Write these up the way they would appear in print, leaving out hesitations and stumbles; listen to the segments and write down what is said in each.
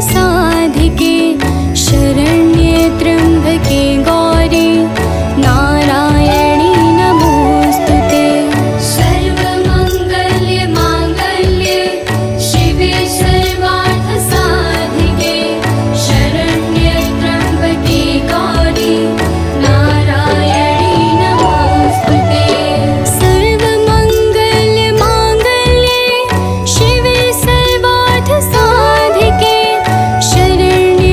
साधिके शरण्ये त्र्यम्बके गौरी नारायणी नमोस्तुते। सर्वमङ्गल्ये माङ्गल्ये शिवे सर्वार्थ साधिके शरण्ये त्र्यम्बके गौरी नारायणी नमोस्तुते। सर्वमङ्गल्ये माङ्गल्ये शिवे सर्वार्थ साधिके शरण्ये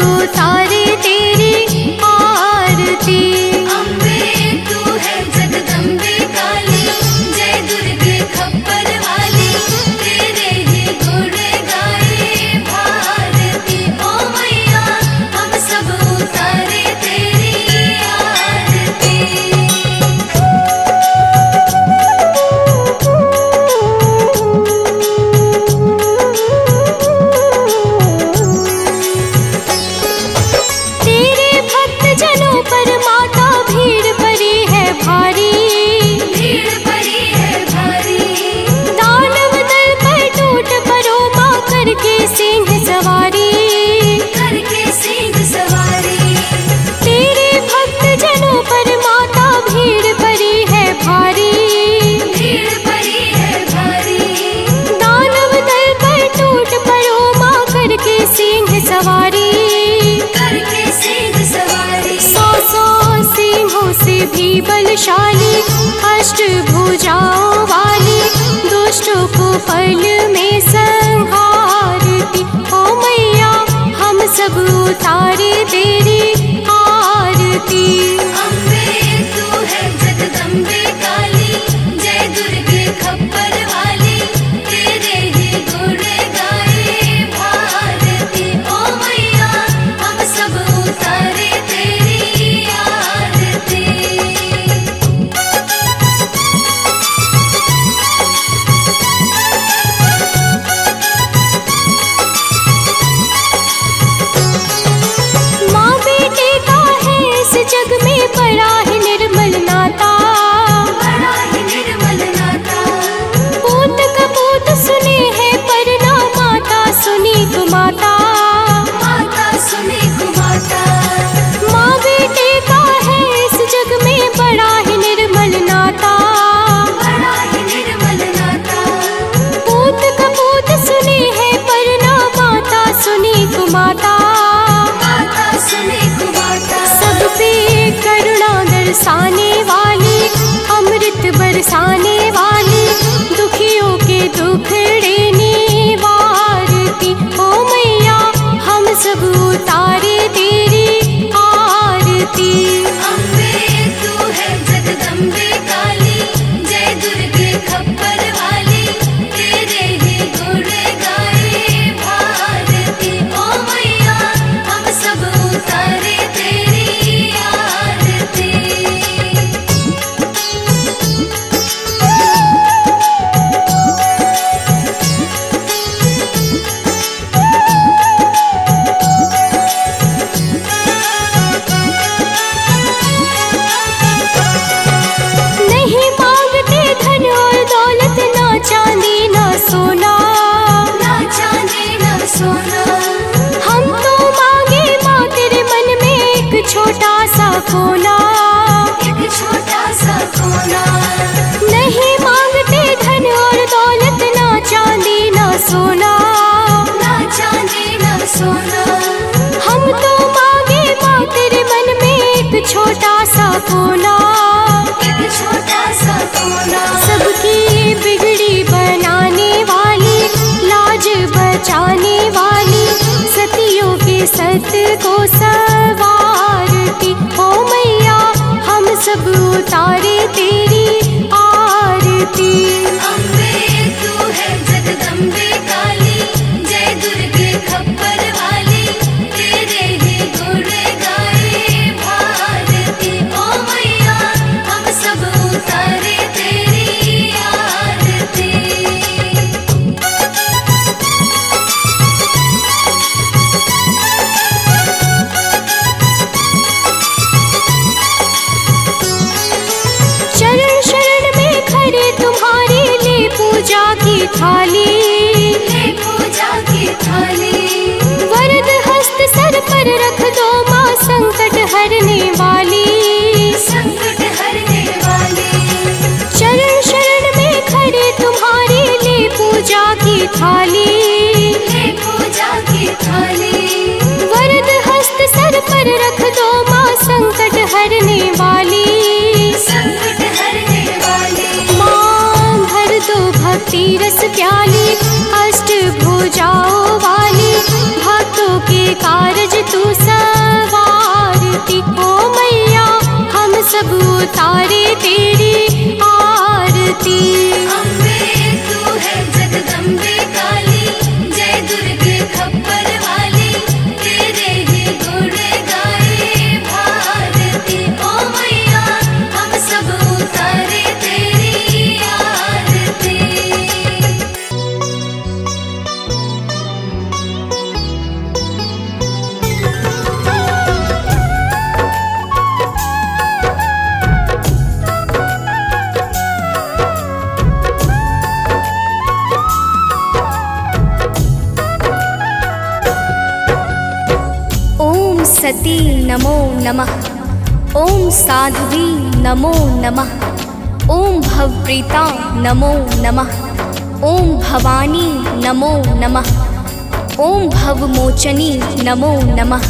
उतारे तेरी आरती। अम्बे तू है जगदम्बे काली, जय दुर्गे खप्पर वाली, तेरे ही गुण गाए भारती। ओ मैया हम सब उतारे तेरी आरती। तेरे भक्त जनों पर माता भीड़ पड़ी है भारी, भीड़ पड़ी है भारी। दानव दल पर टूट पड़ो माँ करके सिंह सवारी, करके सिंह सवारी। तेरे भक्त जनों पर माता भीड़ पड़ी है भारी, भीड़ पड़ी है भारी। दानव दल पर टूट पड़ो माँ करके सिंह सवारी। करके सिंह सवारी। सौ सौ सिंहों से भी बलशाली, अष्टभुजाओं वाली, दुष्टों को फल में संहारती। ओ मैया हम सब उतारे तेरी आरती। अम्बे तू है जगदम्बे काली, जय दुर्गे खप्पर वाली, तेरे ही गुण गाए भारती। ओ मैया हम सब उतारे तेरी आरती। माँ बेटे का है इस जग में बड़ा ही निर्मल नाता, बड़ा ही निर्मल नाता। पूत कपूत सुने हैं पर ना माता सुनी कुमाता। माता सुने कुमाता। माँ बेटे का है इस जग में बड़ा ही निर्मल नाता, बड़ा ही निर्मल नाता। पूत कपूत सुने हैं पर ना माता सुनी कुमाता। माता सुने कुमाता। सब पे करुणा दर्शाने वाली, अमृत बरसाने वाली, दुखियों के दुखड़े निवारती। ओ मैया हम सब उतारे तेरी आरती। अम्बे तू है जगदम्बे काली, जय दुर्गे खप्पर वाली, तेरे ही गुण गाए भारती। ओ मैया हम सब उतारे तेरी आरती। नहीं मांगते धन और दौलत, ना चांदी ना सोना, ना चांदी ना सोना। हम तो मांगे माँ तेरे मन में एक छोटा सा कोना। एक छोटा सा कोना। नहीं मांगते धन और दौलत, ना चांदी ना सोना, ना चांदी ना सोना। हम तो मांगे माँ तेरे मन में एक छोटा सा कोना। एक छोटा सा कोना। सबकी बिगड़ी बनाने वाली, लाज बचाने वाली, सतियों के सत को सवारती। ओ मैया हम सब उतारे तेरी आरती। अम्बे तू है जगदम्बे काली, जय दुर्गे खप्पर वाली, तेरे ही गुण गाए भारती। ओ मैया हम सब उतारे तेरी आरती। शरण शरण में खड़े तुम्हारी, ले पूजा की थाली, ले पूजा की थाली। वरद हस्त सर पर रख दो माँ संकट हरने वाली। संकट हरने वाली। शरण शरण में खड़े तुम्हारी, ले पूजा की थाली, ले पूजा की थाली। वरद हस्त सर पर रख दो माँ संकट हरने वाली। संकट हरने वाली। माँ भर दो भक्ति रस प्याली, अष्टभुजाओं वाली, भक्तों के कारज तू सब उतारे तेरी आरती। अम्बे तू है जगदम्बे काली, जय दुर्गे खप्पर वाली, तेरे ही गुण गाए भारती। ओ मैया हम सब उतारे तेरी आरती। ओम सती नमो नमः, ओम साध्वी नमो नमः, ओम भवप्रीता नमो नमः, ओम भवानी नमो नमः, ओम भवमोचनी नमो नमः,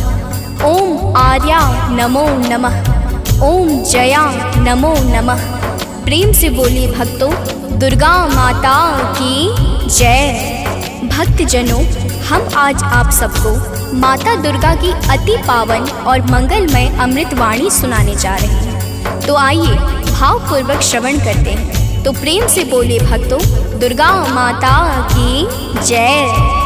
ओम आर्या नमो नमः, ओम जया नमो नमः। प्रेम से बोलिए भक्तों, दुर्गा माता की जय। भक्तजनों, हम आज आप सबको माता दुर्गा की अति पावन और मंगलमय अमृतवाणी सुनाने जा रहे हैं। तो आइए भावपूर्वक श्रवण करते हैं। तो प्रेम से बोलिए भक्तों, दुर्गा माता की जय।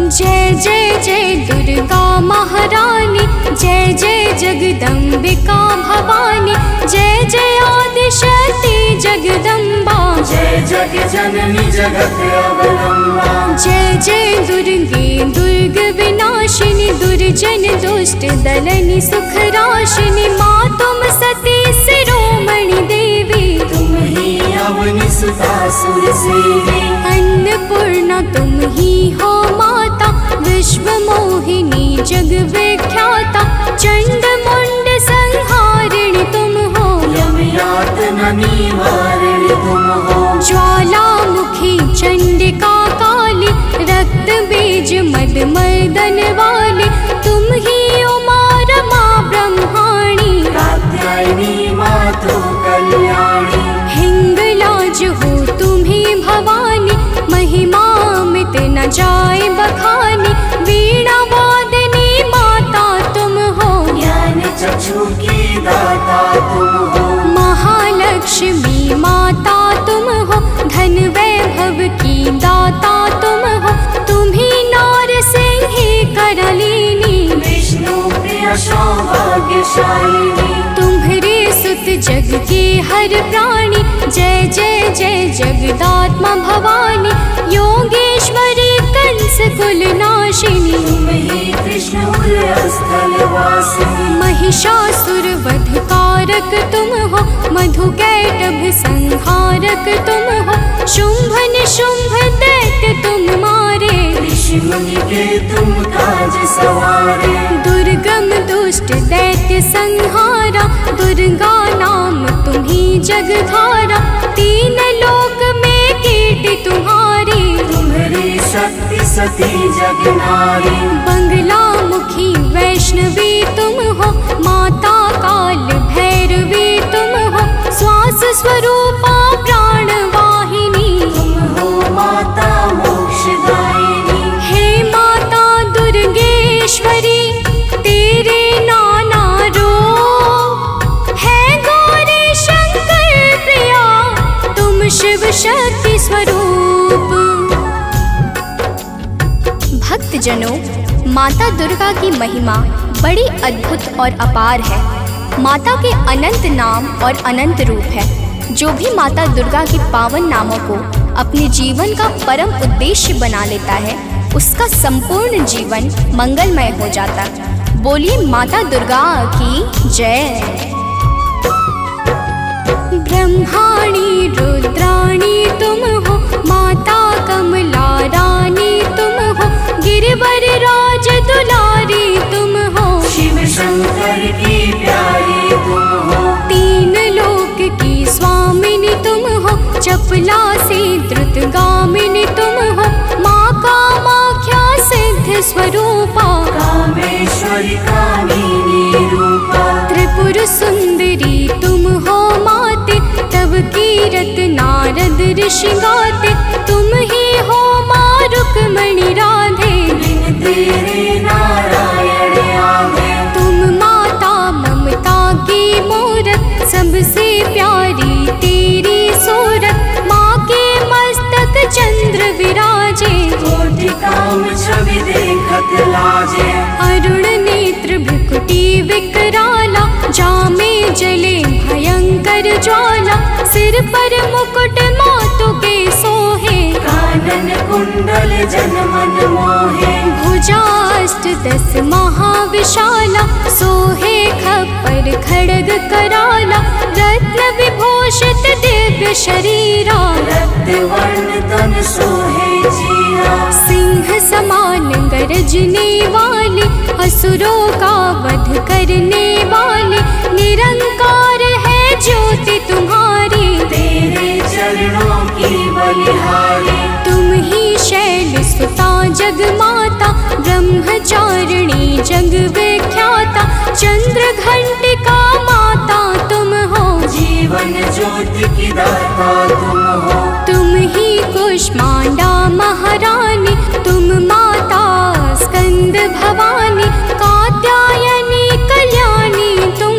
जय जय जय दुर्गा महारानी, जय जय जगदम्बिका भवानी, जय जय आदिशक्ति जगदम्बा, जय जग जननी जगत अवलंबा। जय जय दुर्गे दुर्ग विनाशिनी, दुर्जन दुष्ट दलनी सुख राशिनी, माँ तुम सती शिरोमणि देवी, तुम ही अवनि सुता सुर सेवी। अन्नपूर्णा तुम ही हो माता, विश्व मोहिनी जग विख्याता, चंड मुंड संहारिणी तुम हो, यम यातना निवारिणी तुम हो। ज्वालामुखी चंडिका काली, रक्त बीज मद मर्दन वाली, तुम ही उमा रमा ब्रह्माणी, कात्यायनी मातु कल्याणी। हिंगलाज हो तुम्ही भवानी, महिमा मित न जाए बखानी, वीणा वादनी माता तुम हो, ज्ञान चक्षु की दाता तुम हो। महालक्ष्मी माता तुम हो, धन वैभव की दाता तुम हो, तुम्ही नार सिंह करलिनी, विष्णु प्रिय सौभाग्यशालिनी। तुम्हारे सुत जग के हर प्राणी, जय जय जय जगदात्मा भवानी, योगेश्वरी कंस कुल नाशिनी, तुम ही कृष्ण स्थल वासिनी। महिषासुर वध कारक तुम हो, मधु कैटभ संहारक तुम हो, शुंभ निशुंभ दैत्य तुम मारे, ऋषि मुनि के तुम काज सवारे। दुर्गम दुष्ट दैत्य संहारा, दुर्गा नाम तुम्ही जगधारा, तीन लोक में कीर्ति तुम्हारी, तुम्हारी शक्ति सती जग नारी। बंगला मुखी वैष्णवी तुम हो, माता काल भैरवी तुम हो, श्वास स्वरूपा प्राण वाहिनी, तुम हो माता मोक्षदायिनी। हे माता दुर्गेश्वरी, तेरे नाना रूप है गौरी शंकर प्रिया, तुम शिव शक्ति स्वरूप। भक्तजनों, माता दुर्गा की महिमा बड़ी अद्भुत और अपार है। माता के अनंत नाम और अनंत रूप है। जो भी माता दुर्गा के पावन नामों को अपने जीवन का परम उद्देश्य बना लेता है, उसका संपूर्ण जीवन मंगलमय हो जाता है। बोलिए माता दुर्गा की जय। ब्रह्माणी रुद्राणी तुम हो, माता कमला रानी तुम हो, गिरिवर राज दुलारी तुम हो, शिव शंकर की प्यारी तुम हो। तीन लोक की स्वामिनी तुम हो, चपला से द्रुतगामिनी तुम हो, माँ कामाख्या सिद्ध स्वरूपा, कामेश्वरी कामिनी रूपा। त्रिपुर सुंदरी तुम हो माते, तब कीरत नारद ऋषि गाते, तुम ही हो माँ रुक्मणी राधे, बिन तेरे नारायण आगे। तुम माता ममता की शरीरा, रक्तवर्ण तन सोहे जीरा। सिंह समान गरजने वाले, असुरों का वध करने वाले, निरंकार है ज्योति तुम्हारी। तेरे चरणों की बलिहारी, तुम ही शैल सुता जग माता, ब्रह्मचारिणी जग विख्याता, चंद्र घंटिका माता तुम हो। जीवन ज्योति की दाता तुम हो। तुम ही कुष्मांडा महारानी, तुम माता स्कंद भवानी, कात्यायनी कल्याणी तुम।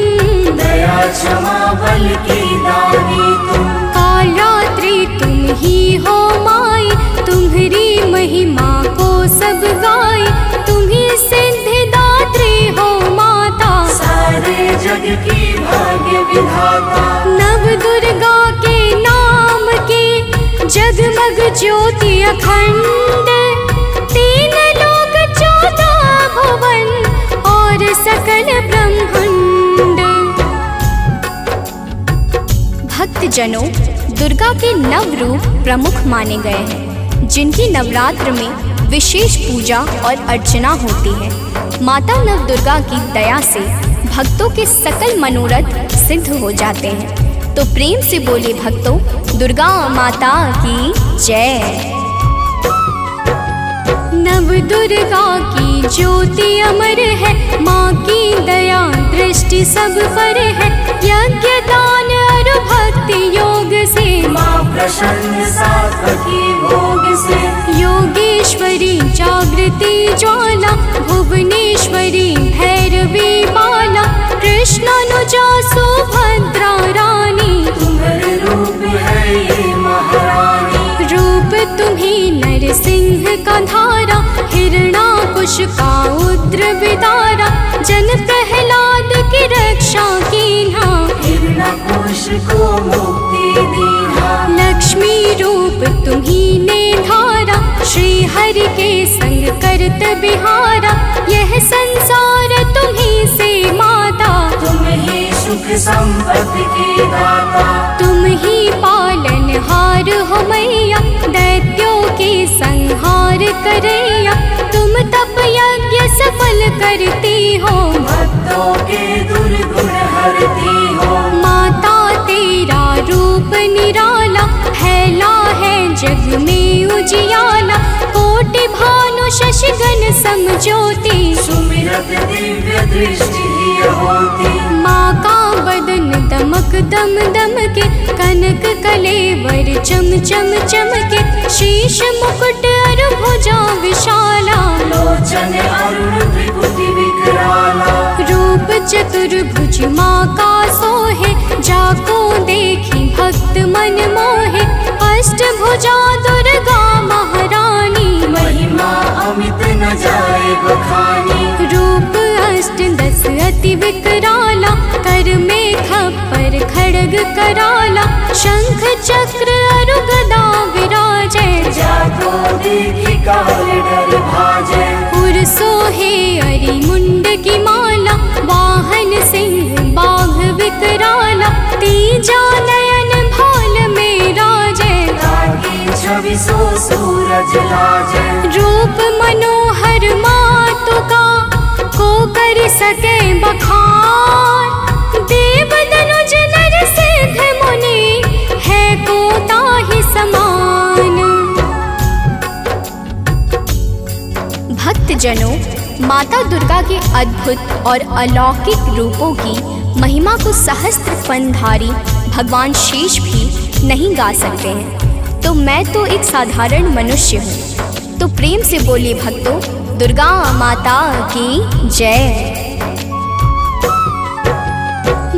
दया क्षमा बल की दानी तुम। कालरात्रि तुम ही हो माई, तुम्हारी महिमा को सब गाए, तुम ही सिद्धिदात्री हो माता। सारे जग की भाग्य विधाता, नव दुर्गा के नाम के जगमग ज्योति अखंड, तीन लोक 14 भुवन और सकल ब्रह्मांड। भक्तजनों, दुर्गा के नव रूप प्रमुख माने गए हैं, जिनकी नवरात्र में विशेष पूजा और अर्चना होती है। माता नव दुर्गा की दया से भक्तों के सकल मनोरथ सिद्ध हो जाते हैं। तो प्रेम से बोले भक्तों, दुर्गा माता की जय। नव दुर्गा की ज्योति अमर है, माँ की दया दृष्टि सब पर है। यज्ञ दान और भक्ति योग से, माँ प्रसन्न सात्वकी भोग से। योगेश्वरी जागृति ज्वाला, भुवनेश्वरी भैरवी बाला, कृष्णानुजा सुभद्रा रानी। तुम्हारे रूप है ये महारानी, रूप तुम्ही नरसिंह का धारा, हिरणाकुश का उद्र विदारा, जन प्रहलाद की रक्षा कीन्हा। हिरण्यकुश को मुक्ति दीना। लक्ष्मी रूप तुम्ही ने धारा, श्री हरि के संग करत बिहारा, यह संसार तुम्ही से माता। तुम ही सुख संपत्ति की दाता, तुम ही पालनहार हो मैया, दैत्यों के संहार करैया, तुम तप यज्ञ सफल करती हो। भक्तों के दुर्गुण हरती हो। माता तेरा रूप निराला, फैला है जग में उजियाला, कोटि भानु शशिगण समज्योति। सुमिरत दिव्य दृष्टि ही होती, माँ का बदन दमक दम दम के, कनक कलेवर चम चम चमके, शीश मुकुट और भुजा विशाला, लोचन अरुण त्रिपुटी विकराला। रूप चतुर्भुज माँ का सोहे, जाको देखी भक्त मन मोहे, अष्टभुजा दुर्गा महारानी। महिमा अमित न जाए बखानी, रूप अष्ट दस अति विकराला, कर में खप्पर खड़ग कराला, शंख चक्र और गदा विराजे। जाको देखी काल डर भाजे, पुर सोहे अरि मुंड की माला, वाहन सिंह बाघ विकराला, तीजा नयन भाल में राजे। ताकि छवि सो सूरज लाजे, रूप मनोहर मातु का, को कर सके बखान, देव दनुज नर सिद्ध मुनि, है को ताहि समान। भक्तजनों, माता दुर्गा के अद्भुत और अलौकिक रूपों की महिमा को सहस्त्र फनधारी भगवान शेष भी नहीं गा सकते हैं। तो मैं तो एक साधारण मनुष्य हूँ। तो प्रेम से बोलिए भक्तों, दुर्गा माता की जय।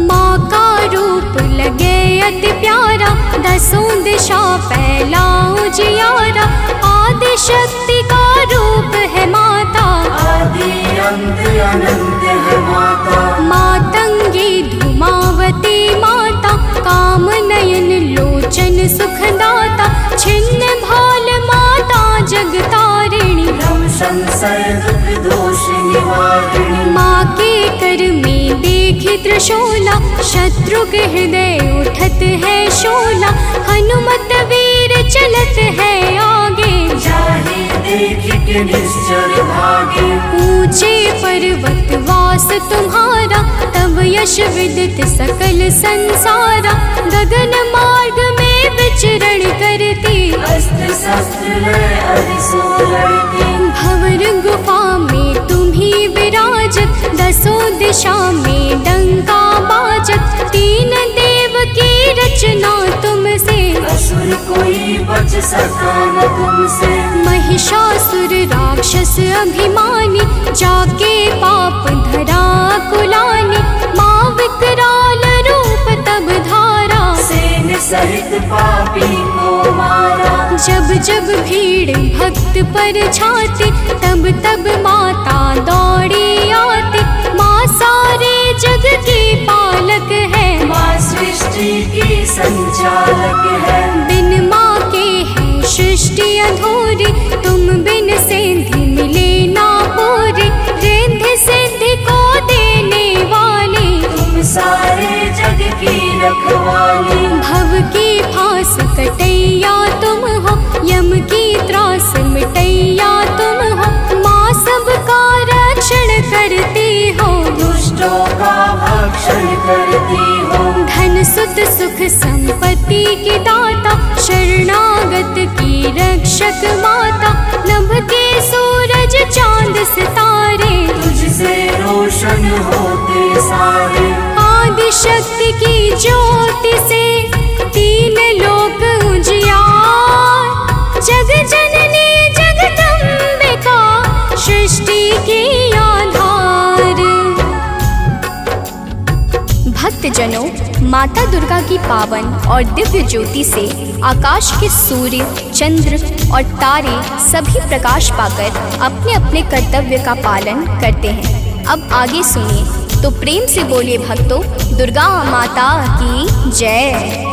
माँ का रूप लगे अति प्यारा, दसों दिशा फैला उजियारा, आदि शक्ति का रूप है माता। आदि अंत अनंत है माता, मातंगी धूमावती माता, काम नयन लोचन सुखदाता, छिन्न भाल माता जगतारिणी। भ्रम संशय दुख दोष निवारिणी, माँ के कर में देखी त्रिशूला, झूला, शत्रु के हृदय उठत है शोला। हनुमत वीर चलत है आगे, जाहि देख के निश्चर भागे। ऊंचे पर्वत वास तुम्हारा, तब यश विदित सकल संसारा। गगन मार्ग में विचरण करती, अस्त्र शस्त्र लय अरिसो लड़ती। भंवर गुफा में तुम्ही विराजत, दसों दिशा में डंका बाजत। तीन देव की रचना तुमसे, असुर कोई बच सका न तुमसे। महिषासुर राक्षस अभिमानी, जाके पाप धरा कुलानी। माँ विकराल रूप तब धारा, सेन सहित पापी को मारा। जब जब भीड़ भक्त पर छाती, तब तब माता दौड़ी आती। माँ सारे जग की पालक है, माँ सृष्टि की संचालक है। बिन माँ के है सृष्टि अधूरी, तुम बिन सिद्धि मिले ना पूरी। रिद्धि सिद्धि को देने वाली, तुम सारे जग की रखवाली। भव की फांस कटैया तुम हो, यम की त्रास मिटैया तुम हो। माँ सबका रक्षण करती हो, दुष्टों का भक्षण करती हो। धन सुत सुख संपत्ति की दाता, शरणागत की रक्षक माता। नभ के सूरज चांद सितारे, तुझसे रोशन होते सारे। आदि शक्ति की ज्योति से तीन लोक उजियार। जग जननी जगदम्बिका, सृष्टि की आधार। भक्तजनों, माता दुर्गा की पावन और दिव्य ज्योति से आकाश के सूर्य, चंद्र और तारे सभी प्रकाश पाकर अपने अपने कर्तव्य का पालन करते हैं। अब आगे सुनिए, तो प्रेम से बोलिए भक्तों, दुर्गा माता की जय।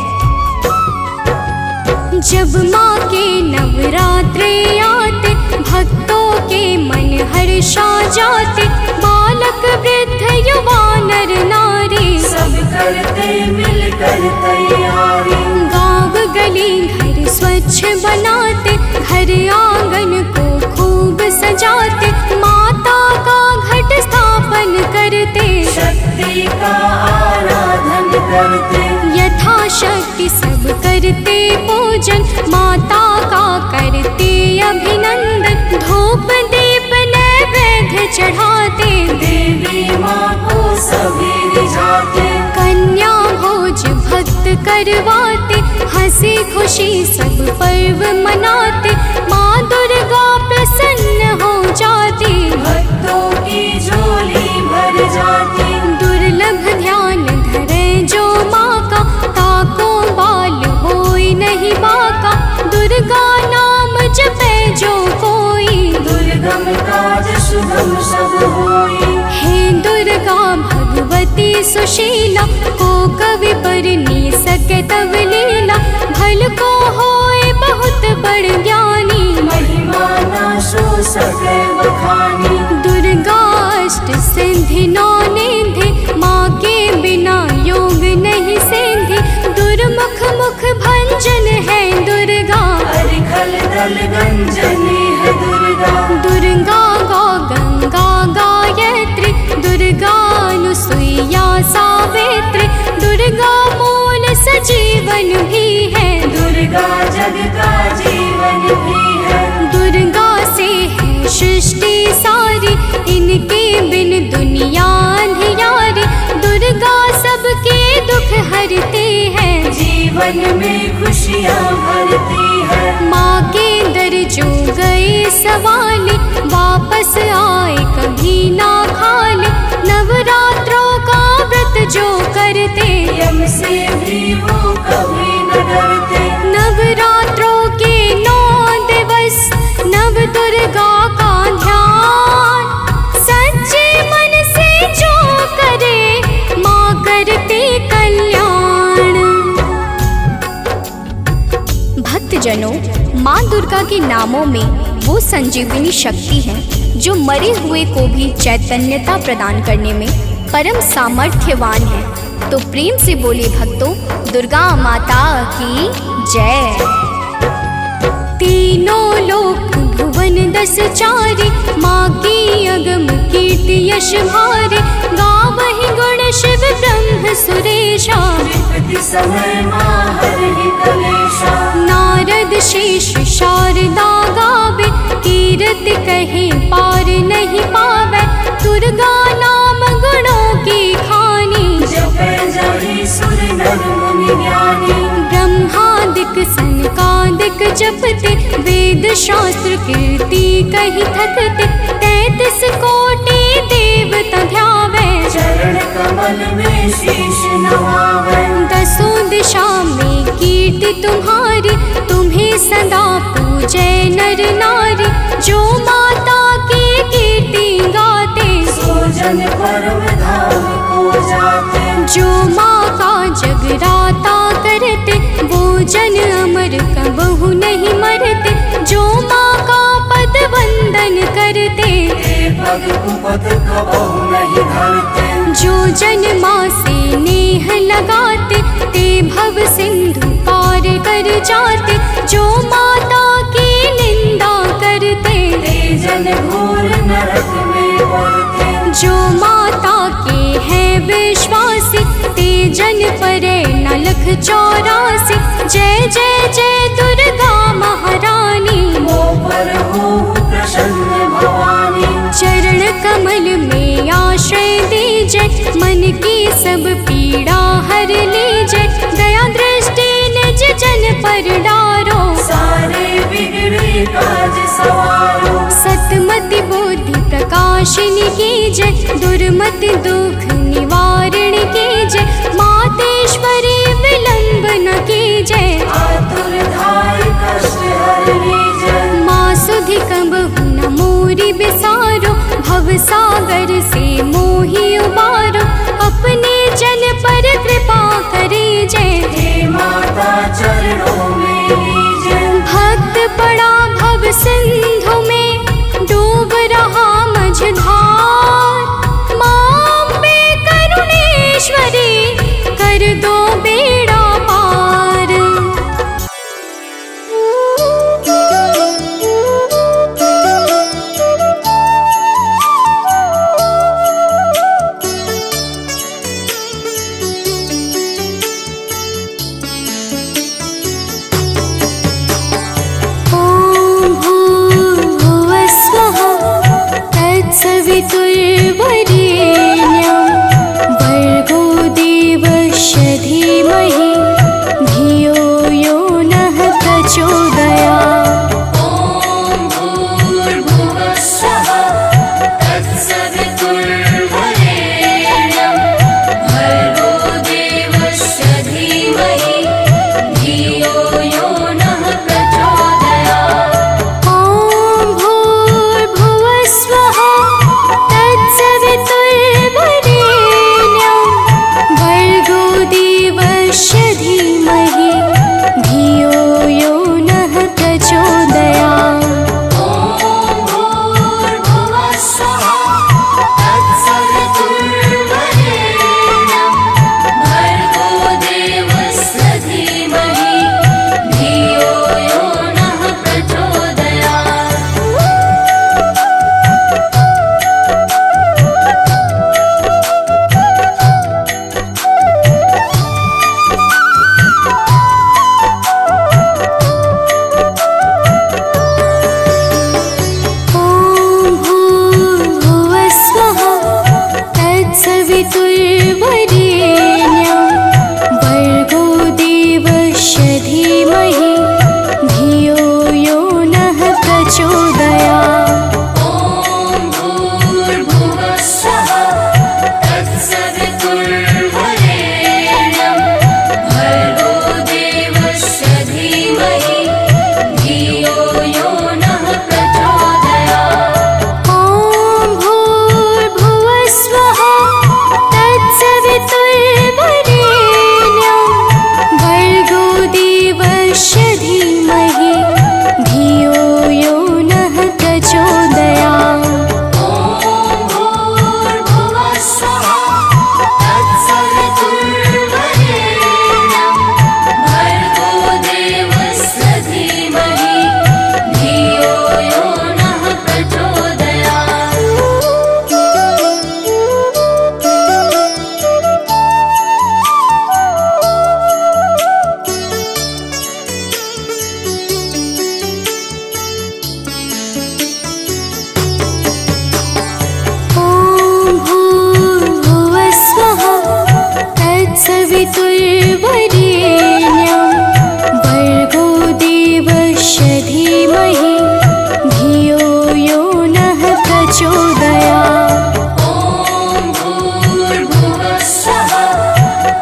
जब माँ के नवरात्रे आते, भक्तों के मन हर्षा जाते। बालक वृद्ध युवा नर नारी, सब करते मिलकर तैयारी। गाँव गली घर स्वच्छ बनाते, घर आंगन को खूब सजाते। माता का घट स्थापन करते, शक्ति का आराधन करते। यथाशक्ति सब करते पूजन, माता का करते अभिनंदन। धूप दीप नैवेद्य चढ़ाते, देवी माँ को सभी रिझाते। कन्या भोज भक्त करवाते, हंसी खुशी सब पर्व मनाते। माँ दुर्गा प्रसन्न हो जाती, भक्तों की झोली भर जाती। दुर्लभ ध्यान धरे जो माँ का, ताको बाल होई नहीं बाका। दुर्गा नाम जपे जो कोई, दुर्गम काज सुगम सब होई। हे दुर्गा भगवती सुशीला, को कवि पर नी सके तब लीला। भल को होए बहुत बड़ ज्ञानी, महिमा न सो सके बखानी। दुर्गा अष्ट सिद्धि नौ निधि, माँ के बिना योग नहीं सिद्धि। दुर्मुख मुख भंजन है दुर्गा, अरिखल दल गंजनी है दुर्गा। दुर्गा गौ गंगा गायत्री, दुर्गा अनुसुईया सावित्री। दुर्गा मूल सजीवन भी है, दुर्गा जग का जीवन भी है। दुर्गा से है सृष्टि सारी, इनके बिन दुनिया अंधियारी। दुर्गा सबके दुख हरती है, जीवन में खुशियाँ भरती है। माँ के दर जो गए सवाले, वापस आए कभी ना खाले। नवरात्रों का व्रत जो करते, यम से भी वो कभी न डरते। नवरात्रों के 9 दिवस, नव दुर्गा का ध्यान। सच्चे मन से जो करे, माँ करते कल्याण। भक्तजनों, माँ दुर्गा के नामों में वो संजीवनी शक्ति है, जो मरे हुए को भी चैतन्यता प्रदान करने में परम सामर्थ्यवान है। तो प्रेम से बोले भक्तों, दुर्गा माता की जय। तीनों लोक भुवन 10 चारे, माँ की अगम कीर्ति यश भारे। गावहि गुण शिव ब्रह्म सुरेशा, विपत्ति समय माँ हरहि कलेशा। नारद शेष शारदा गावे, कीरति कहे पार नहीं पावे। दुर्गा नाम गुणों की खानी, जपै जहि सुर नर मुनि ज्ञानी। ब्रह्मादिक सनकादिक जपते, वेद शास्त्र कीर्ति कही थकते। 33 कोटि देवता ध्यावे, चरण कमल में शीश नवावे। 10 दिशा में कीर्ति तुम्हारी, तुम्हें सदा पूजे नर नारी। जो माता की कीर्ति गाते, सो जन परम धाम को जाते। जो माँ का जगराता करते, वो जन अमर कबहु नहीं मरते। जो माँ का पद वंदन करते, पग कुपथ कबहु नहीं धरते। जो जन माँ से नेह लगाते, ते भव सिंधु पार कर जाते। जो माता की निंदा करते, ते जन घोर नरक में पड़ते। जो माता के हैं विश्वासी, ते जन परे न लख 84। जय जय जय दुर्गा महारानी, मोह पर हो प्रसन्न भवानी। चरण कमल में आश्रय दीजिए, मन की सब पीड़ा हर लीजिए। दया दृष्टि निज जन पर डारो, सारे बिगड़े काज सवारो। सतमति बुद्धि प्रकाशिनी कीजिए, दुर्मति दुख निवारण कीजिए। मातेश्वरी विलंब न कीजिए, आतुर धाय कष्ट हर लीजिए। माँ सुधि कबहु न मोरी बिसारो, भव सागर से मोहि उबारो। अपने जन पर कृपा करीजे, हे माता चरणों में लीजिए। भक्त पड़ा भव सिंधु में, डूब रहा मझधार। माँ अम्बे करुणेश्वरी, कर दो बेड़ा पार। ॐ भूर्भुवः स्वः, तत्सवितुर्वरेण्यं। भर्गो देवस्य धीमहि, धियो यो नः प्रचोदयात्। ॐ भूर्भुवः स्वः, तत्सवितुर्वरेण्यं। भर्गो देवस्य धीमहि, धियो यो नः प्रचोदयात्। ॐ भूर्भुवः स्वः, तत्सवितुर्वरेण्यं। तत्सवितुर्वरेण्यं भर्गो देवस्य धीमहि धियो यो नः प्रचोदयात्। ॐ भूर्भुवः स्वः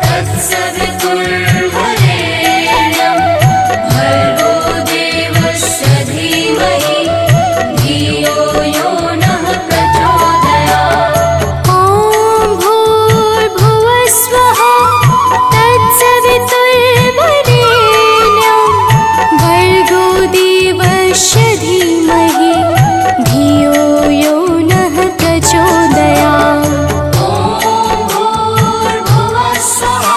तत्सवितुर्वरेण्यं भर्गो देवस्य धीमहि धियो यो नः प्रचोदयात्। ॐ भूर्भुवः स्वः तत्सवितुर्वरेण्यं भर्गो देवस्य धीमहि धियो यो नः प्रचोदयात्। ॐ भूर्भुवः स्वः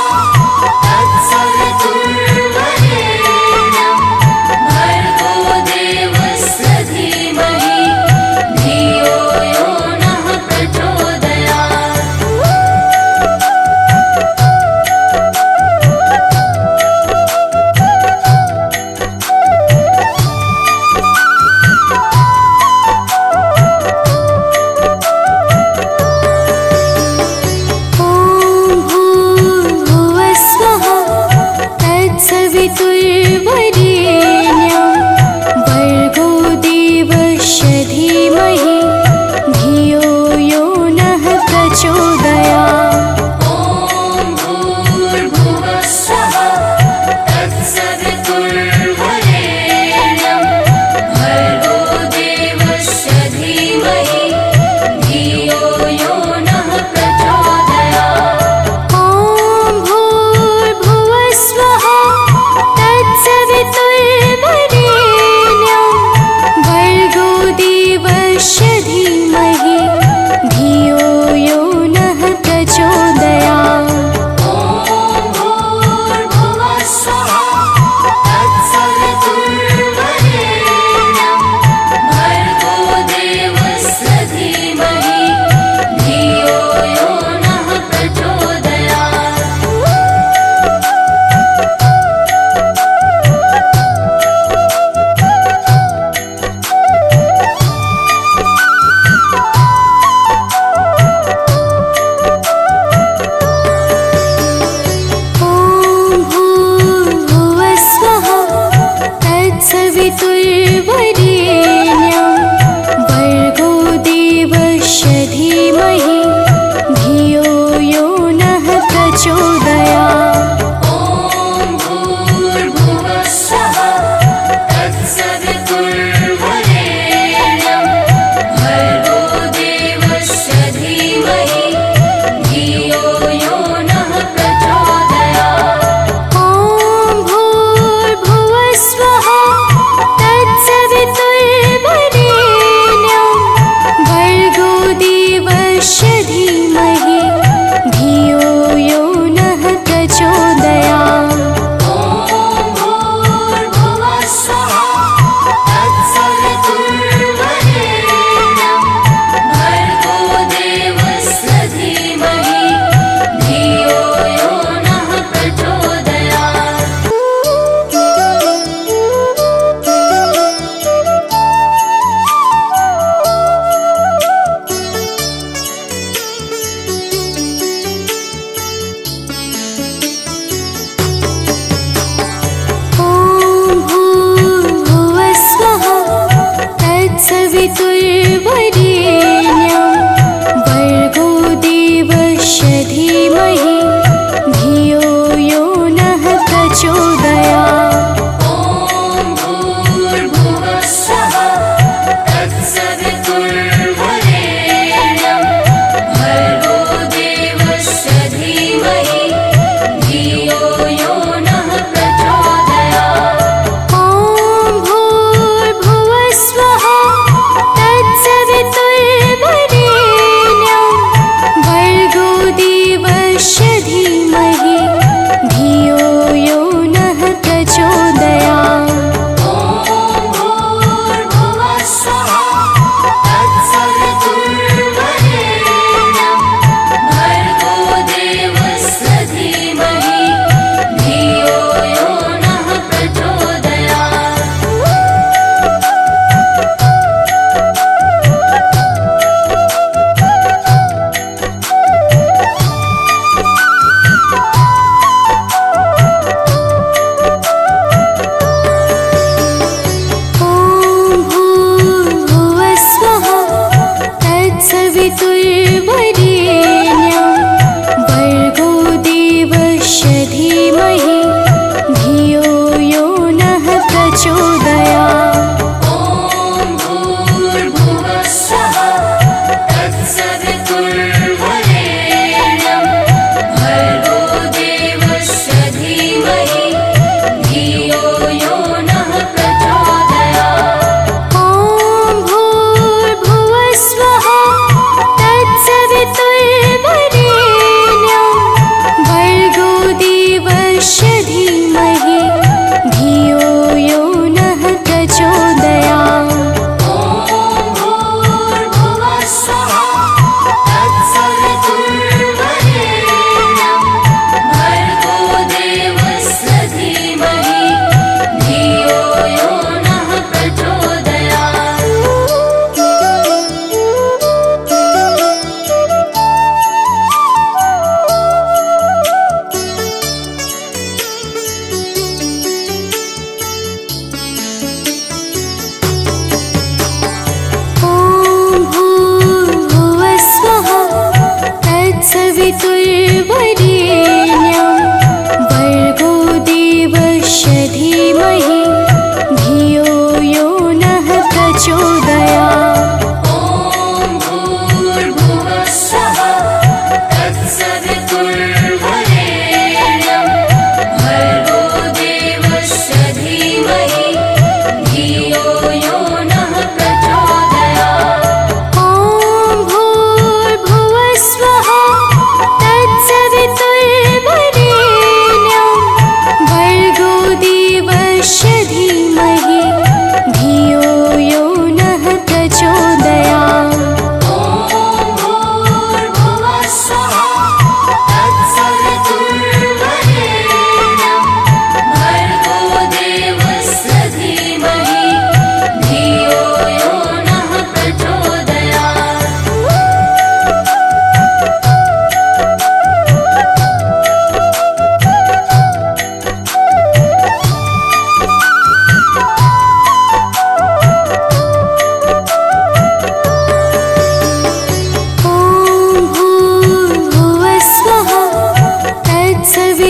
तत्सवितुर्वरेण्यं भर्गो देवस्य धीमहि धियो यो नः प्रचोदयात्। ॐ भूर्भुवः स्वः तत्सवितुर्वरेण्यं भर्गो देवस्य धीमहि धियो यो नः प्रचोदयात्। ॐ भूर्भुवः स्वः तत्सवितुर्वरेण्यं भर्गो देवस्य धीमहि धियो यो नः प्रचोदयात्। ॐ भूर्भुवः स्वः तत्सवितुर्वरेण्यं भर्गो देवस्य धीमहि धियो यो नः प्रचोदयात्। ॐ भूर्भुवः स्वः तत्सवितुर्वरेण्यं भर्गो देवस्य धीमहि धियो यो नः प्रचोदयात्। ॐ भूर्भुवः स्वः तत्सवितुर्वरेण्यं भर्गो देवस्य धीमहि धियो यो नः प्रचोदयात्। ॐ भूर्भुवः स्वः तत्सवितुर्वरेण्यं भर्गो देवस्य धीमहि धियो यो नः प्रचोदयात्। ॐ भूर्भुवः स्वः तत्सवितुर्वरेण्यं भर्गो देवस्य धीमहि धियो यो नः प्रचोदयात्। ॐ भूर्भुवः स्वः तत्सवितुर्वरेण्यं भर्गो देवस्य धीमहि धियो यो नः प्रचोदयात्। ॐ भूर्भुवः स्वः तत्सवितुर्वरेण्यं भर्गो देवस्य धीमहि धियो यो नः प्रचोदयात्। ॐ भूर्भुवः स्वः तत्सवितुर्वरेण्यं भर्गो देवस्य धीमहि धियो यो नः प्रचोदयात्। ॐ भूर्भुवः स्वः तत्सवितुर्वरेण्यं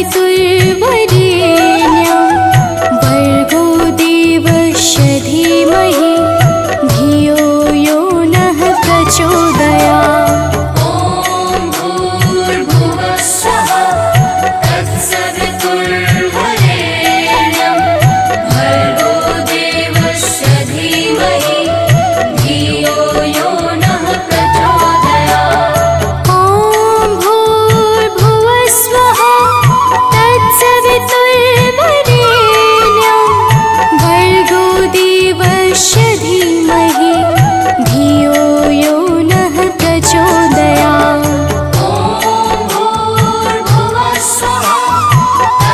तत्सवितुर्वरेण्यं भर्गो देवस्य धीमहि धियो यो नः प्रचोदयात्। ॐ भूर्भुवः स्वः तत्सवितुर्वरेण्यं भर्गो देवस्य धीमहि धियो यो नः प्रचोदयात्। ॐ भूर्भुवः स्वः तत्सवितुर्वरेण्यं भर्गो देवस्य धीमहि धियो यो नः प्रचोदयात्। ॐ भूर्भुवः स्वः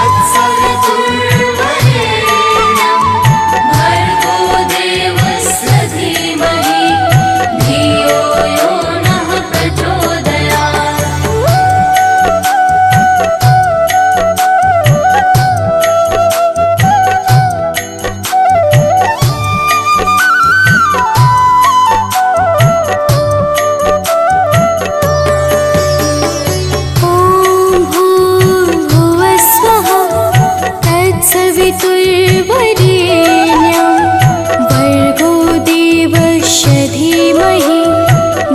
तत्सवितुर्वरेण्यं भर्गो देवस्य धीमहि धियो यो नः प्रचोदयात्। ॐ भूर्भुवः स्वः तत्सवितुर्वरेण्यं भर्गो देवस्य धीमहि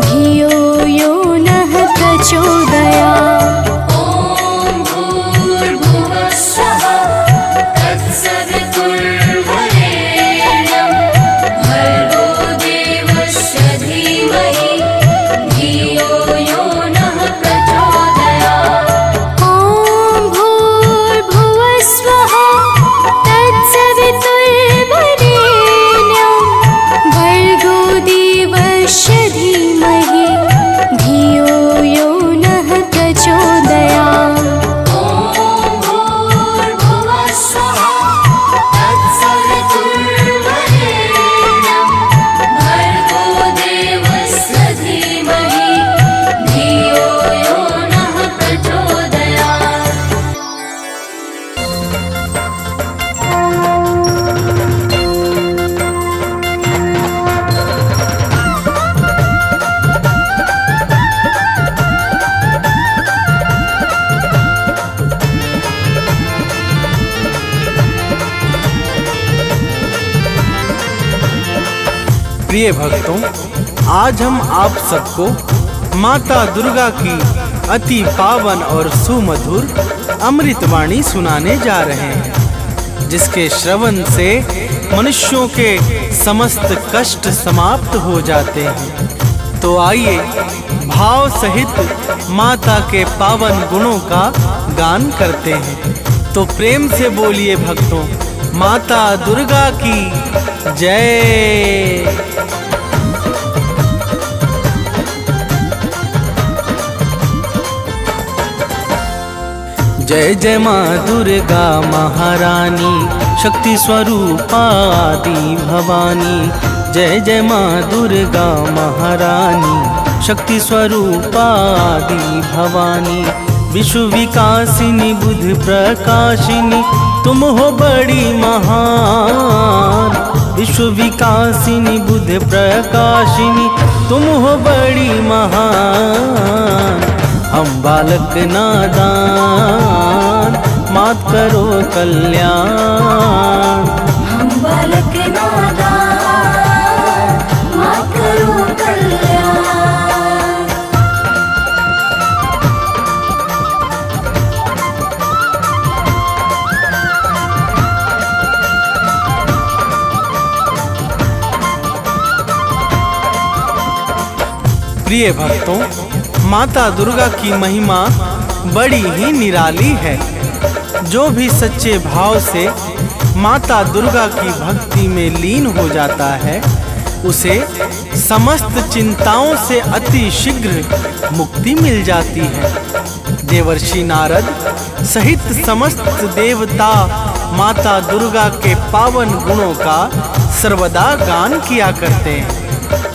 धियो यो नः प्रचोदयात्। ॐ भूर्भुवः स्वः तत्सवितुर्वरेण्यं भर्गो देवस्य धीमहि धियो यो नः प्रचोदयात्। ॐ भूर्भुवः स्वः तत्सवितुर्वरेण्यं भर्गो देवस्य धीमहि धियो यो नः प्रचोदयात्। ॐ भूर्भुवः स्वः तत्सवितुर्वरेण्यं भर्गो देवस्य धीमहि धियो यो नः प्रचोदयात्। प्रिय भक्तों, आज हम आप सबको माता दुर्गा की अति पावन और सुमधुर अमृतवाणी सुनाने जा रहे हैं, जिसके श्रवण से मनुष्यों के समस्त कष्ट समाप्त हो जाते हैं। तो आइए भाव सहित माता के पावन गुणों का गान करते हैं। तो प्रेम से बोलिए भक्तों, माता दुर्गा की जय। जय जय माँ दुर्गा महारानी, शक्ति स्वरूपा आदि भवानी। जय जय माँ दुर्गा महारानी, शक्ति स्वरूपा आदि भवानी। विश्व विकासिनी बुद्ध प्रकाशिनी, तुम हो बड़ी महान। विश्व विकासिनी बुद्ध प्रकाशिनी, तुम हो बड़ी महान। हम बालक नादान, मात करो कल्याण। हम बालक नादान, मात करो कल्याण। प्रिय भक्तों, माता दुर्गा की महिमा बड़ी ही निराली है। जो भी सच्चे भाव से माता दुर्गा की भक्ति में लीन हो जाता है, उसे समस्त चिंताओं से अति शीघ्र मुक्ति मिल जाती है। देवर्षि नारद सहित समस्त देवता माता दुर्गा के पावन गुणों का सर्वदा गान किया करते हैं।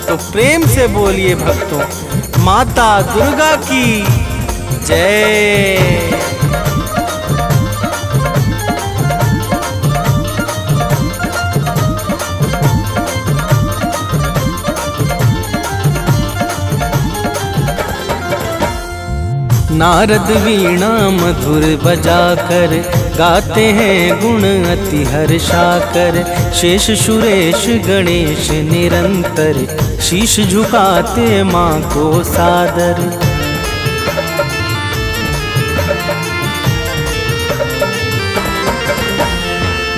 तो प्रेम से बोलिए भक्तों, माता दुर्गा की जय। नारद वीणा मधुर बजाकर गाते हैं गुण अति हर्षाकर। शेष सुरेश गणेश निरंतर शीश झुकाते माँ को सादर।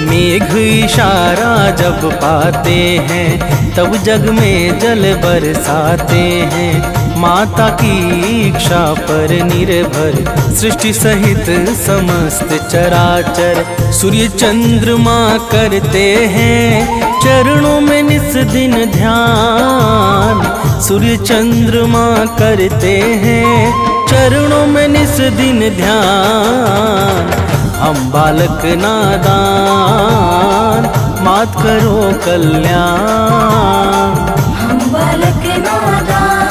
मेघ इशारा जब पाते हैं तब जग में जल बरसाते हैं। माता की इच्छा पर निर्भर सृष्टि सहित समस्त चराचर। सूर्य चंद्रमा करते हैं चरणों में निस दिन ध्यान। सूर्य चंद्रमा करते हैं चरणों में निस दिन ध्यान। हम बालक नादान मात करो कल्याण। हम बालक नादान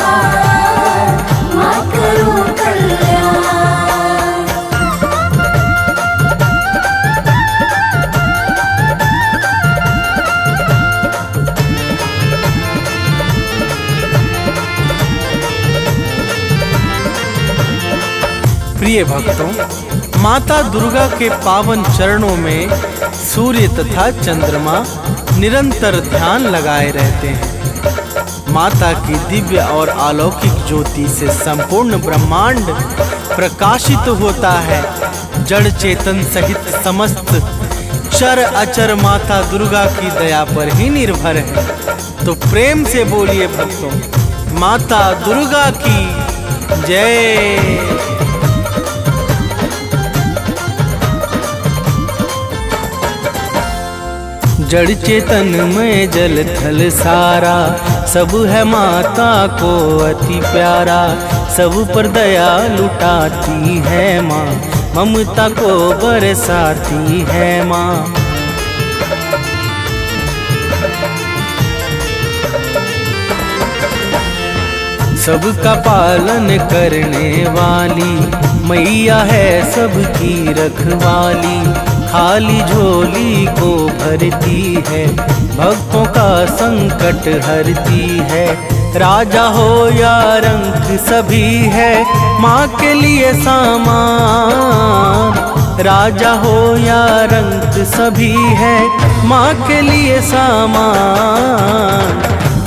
मात करो कल्याण। प्रिय भक्तों, माता दुर्गा के पावन चरणों में सूर्य तथा चंद्रमा निरंतर ध्यान लगाए रहते हैं। माता की दिव्य और अलौकिक ज्योति से संपूर्ण ब्रह्मांड प्रकाशित होता है। जड़ चेतन सहित समस्त चर अचर माता दुर्गा की दया पर ही निर्भर है। तो प्रेम से बोलिए भक्तों, माता दुर्गा की जय। जड़ चेतन में जल थल सारा सब है माता को अति प्यारा। सब पर दया लुटाती है माँ, ममता को बरसाती है माँ। सबका पालन करने वाली मैया है सबकी रखवाली। खाली झोली को भरती है, भक्तों का संकट हरती है। राजा हो या रंक सभी है माँ के लिए सामान। राजा हो या रंक सभी है माँ के लिए सामान।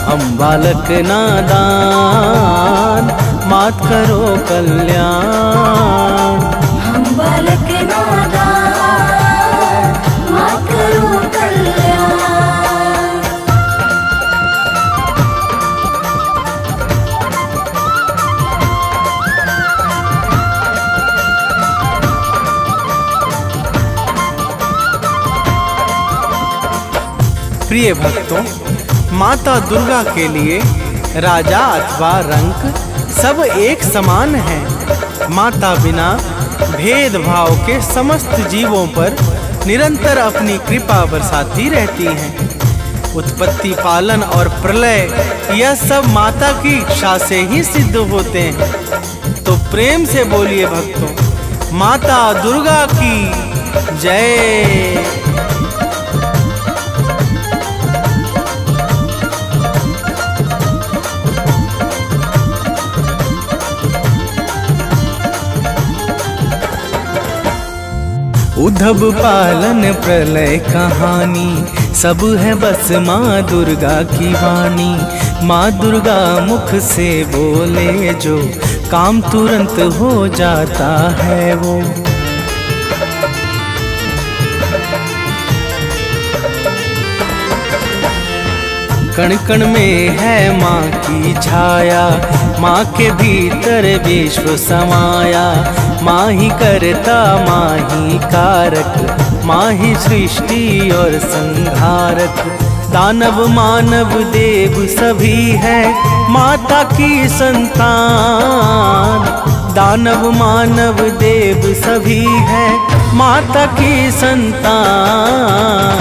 हम बालक नादान मात करो कल्याण। हम बालक नादान मात करो कल्याण। प्रिय भक्तों, माता दुर्गा के लिए राजा अथवा रंक सब एक समान है। माता बिना भेदभाव के समस्त जीवों पर निरंतर अपनी कृपा बरसाती रहती हैं। उत्पत्ति, पालन और प्रलय यह सब माता की इच्छा से ही सिद्ध होते हैं। तो प्रेम से बोलिए भक्तों, माता दुर्गा की जय। उद्धव पालन प्रलय कहानी सब है बस माँ दुर्गा की वाणी। माँ दुर्गा मुख से बोले जो काम तुरंत हो जाता है वो। कण कण में है माँ की छाया, माँ के भीतर विश्व समाया। माँ ही करता माँ ही कारक, माँ ही सृष्टि और संहारक। दानव मानव देव सभी है माता की संतान। दानव मानव देव सभी है माता की संतान।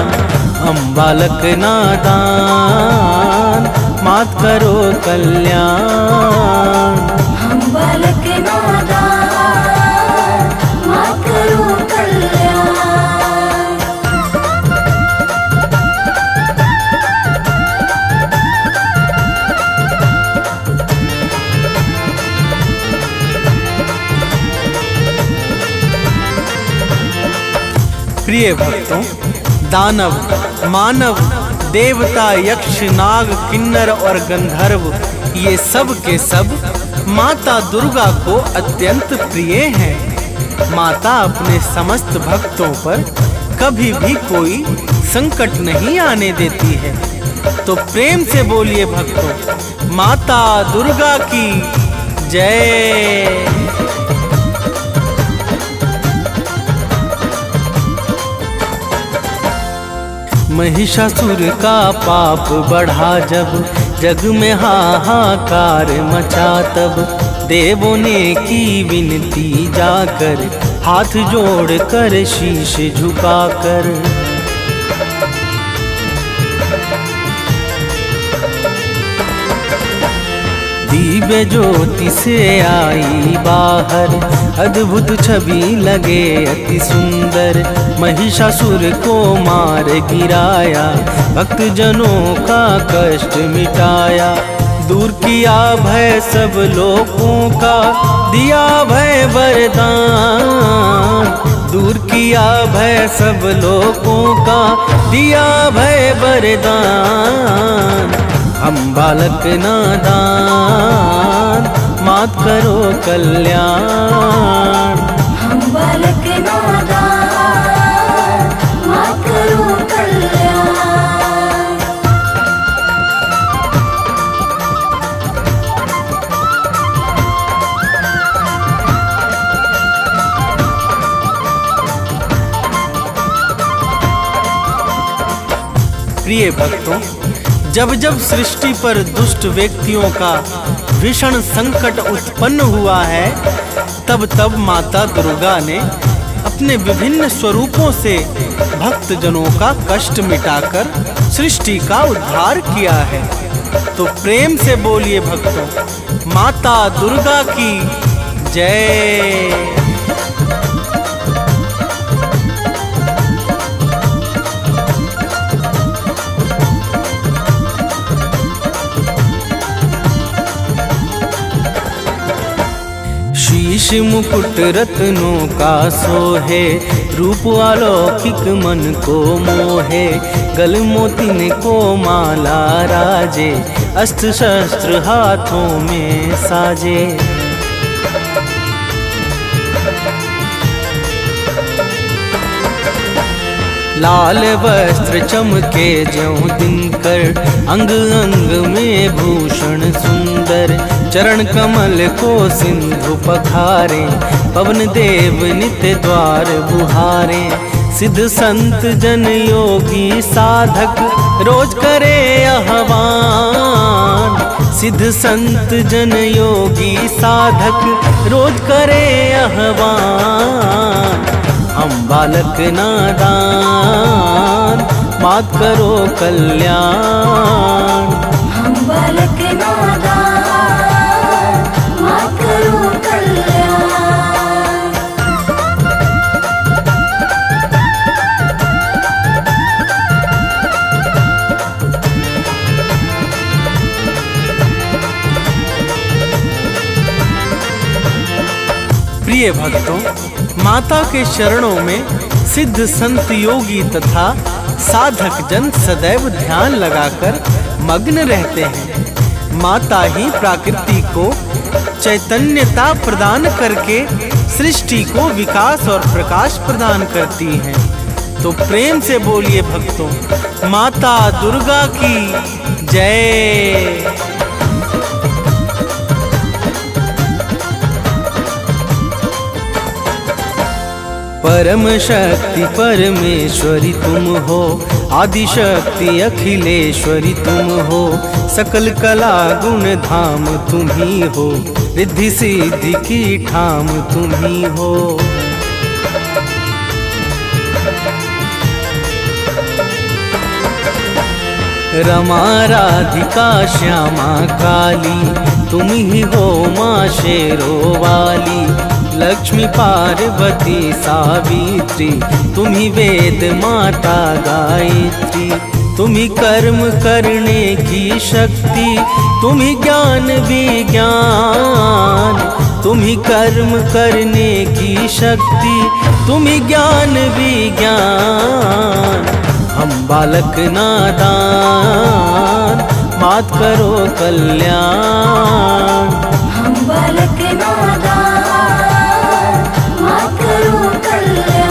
हम बालक नादान मात करो कल्याण। हम बालक नादान मात करो कल्याण। प्रिय भक्तों, दानव, मानव, देवता, यक्ष, नाग, किन्नर और गंधर्व ये सब के सब माता दुर्गा को अत्यंत प्रिय हैं। माता अपने समस्त भक्तों पर कभी भी कोई संकट नहीं आने देती है। तो प्रेम से बोलिए भक्तों, माता दुर्गा की जय। महिषासुर का पाप बढ़ा जब जग में हाहाकार मचा, तब देवों ने की विनती जाकर हाथ जोड़कर शीश झुकाकर। दिव्य ज्योति से आई बाहर, अद्भुत छवि लगे अति सुंदर। महिषासुर को मार गिराया, भक्त जनों का कष्ट मिटाया। दूर किया भय सब लोगों का, दिया भय वरदान। दूर किया भय सब लोगों का, दिया भय वरदान। हम बालक नादान, मात करो कल्याण। हम बालक नादान, मात करो कल्याण। प्रिय भक्तों, जब जब सृष्टि पर दुष्ट व्यक्तियों का भीषण संकट उत्पन्न हुआ है, तब तब माता दुर्गा ने अपने विभिन्न स्वरूपों से भक्त जनों का कष्ट मिटाकर सृष्टि का उद्धार किया है। तो प्रेम से बोलिए भक्तों, माता दुर्गा की जय। शीश मुकुट रत्नों का सोहे, रूप अलौकिक मन को मोहे। गल मोतिन को माला राजे, अस्त्र शस्त्र हाथों में साजे। लाल वस्त्र चमके ज्यों दिनकर, अंग अंग में भूषण सुंदर। चरण कमल को सिंधु पखारे, पवन देव नित्य द्वार बुहारे। सिद्ध संत जन योगी साधक, रोज करे आह्वान। सिद्ध संत जन योगी साधक, रोज करे आह्वान। हम बालक नादान, मात करो कल्याण। हम बालक नादान, मात करो कल्याण। प्रिय भक्तों, माता के चरणों में सिद्ध संत योगी तथा साधक जन सदैव ध्यान लगाकर मग्न रहते हैं। माता ही प्रकृति को चैतन्यता प्रदान करके सृष्टि को विकास और प्रकाश प्रदान करती हैं। तो प्रेम से बोलिए भक्तों, माता दुर्गा की जय। परम शक्ति परमेश्वरी तुम हो, आदि शक्ति अखिलेश्वरी तुम हो। सकल कला गुण धाम तुम ही हो, रिद्धि सिद्धि की ठाम तुम ही हो। रमा राधिका श्यामा काली, तुम ही हो माँ शेरो वाली। लक्ष्मी पार्वती सावित्री, तुम ही वेद माता गायत्री। तुम्ही कर्म करने की शक्ति, तुम्ही ज्ञान विज्ञान। तुम्ही कर्म करने की शक्ति, तुम्ही ज्ञान विज्ञान। हम बालक नादान, मात करो कल्याण। हम बालक नादान, मात करो कल्याण।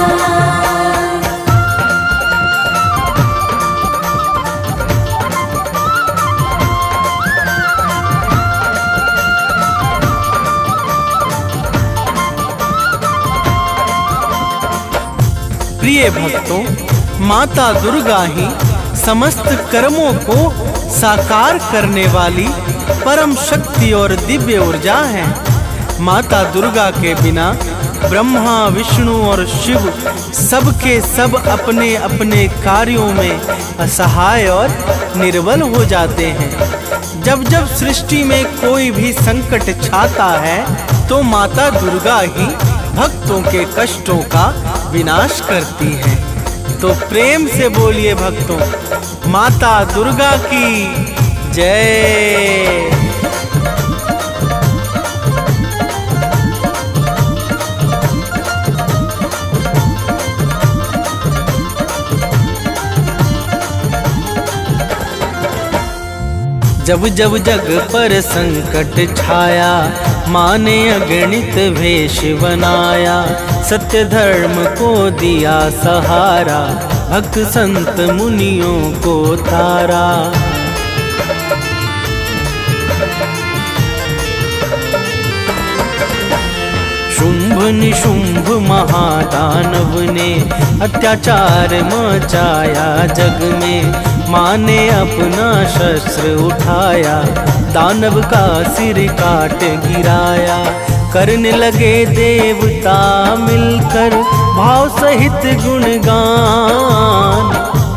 प्रिय भक्तों, माता दुर्गा ही समस्त कर्मों को साकार करने वाली परम शक्ति और दिव्य ऊर्जा है। माता दुर्गा के बिना ब्रह्मा, विष्णु और शिव सबके सब अपने अपने कार्यों में असहाय और निर्बल हो जाते हैं। जब जब सृष्टि में कोई भी संकट छाता है तो माता दुर्गा ही भक्तों के कष्टों का विनाश करती है। तो प्रेम से बोलिए भक्तों, माता दुर्गा की जय। जब जब जग पर संकट छाया, माँ ने अगणित वेश बनाया। सत्य धर्म को दिया सहारा, भक्त संत मुनियों को तारा। शुंभ निशुंभ महादानव ने अत्याचार मचाया जग में। माँ ने अपना शस्त्र उठाया, दानव का सिर काट गिराया। करने लगे देवता मिलकर भाव सहित गुणगान।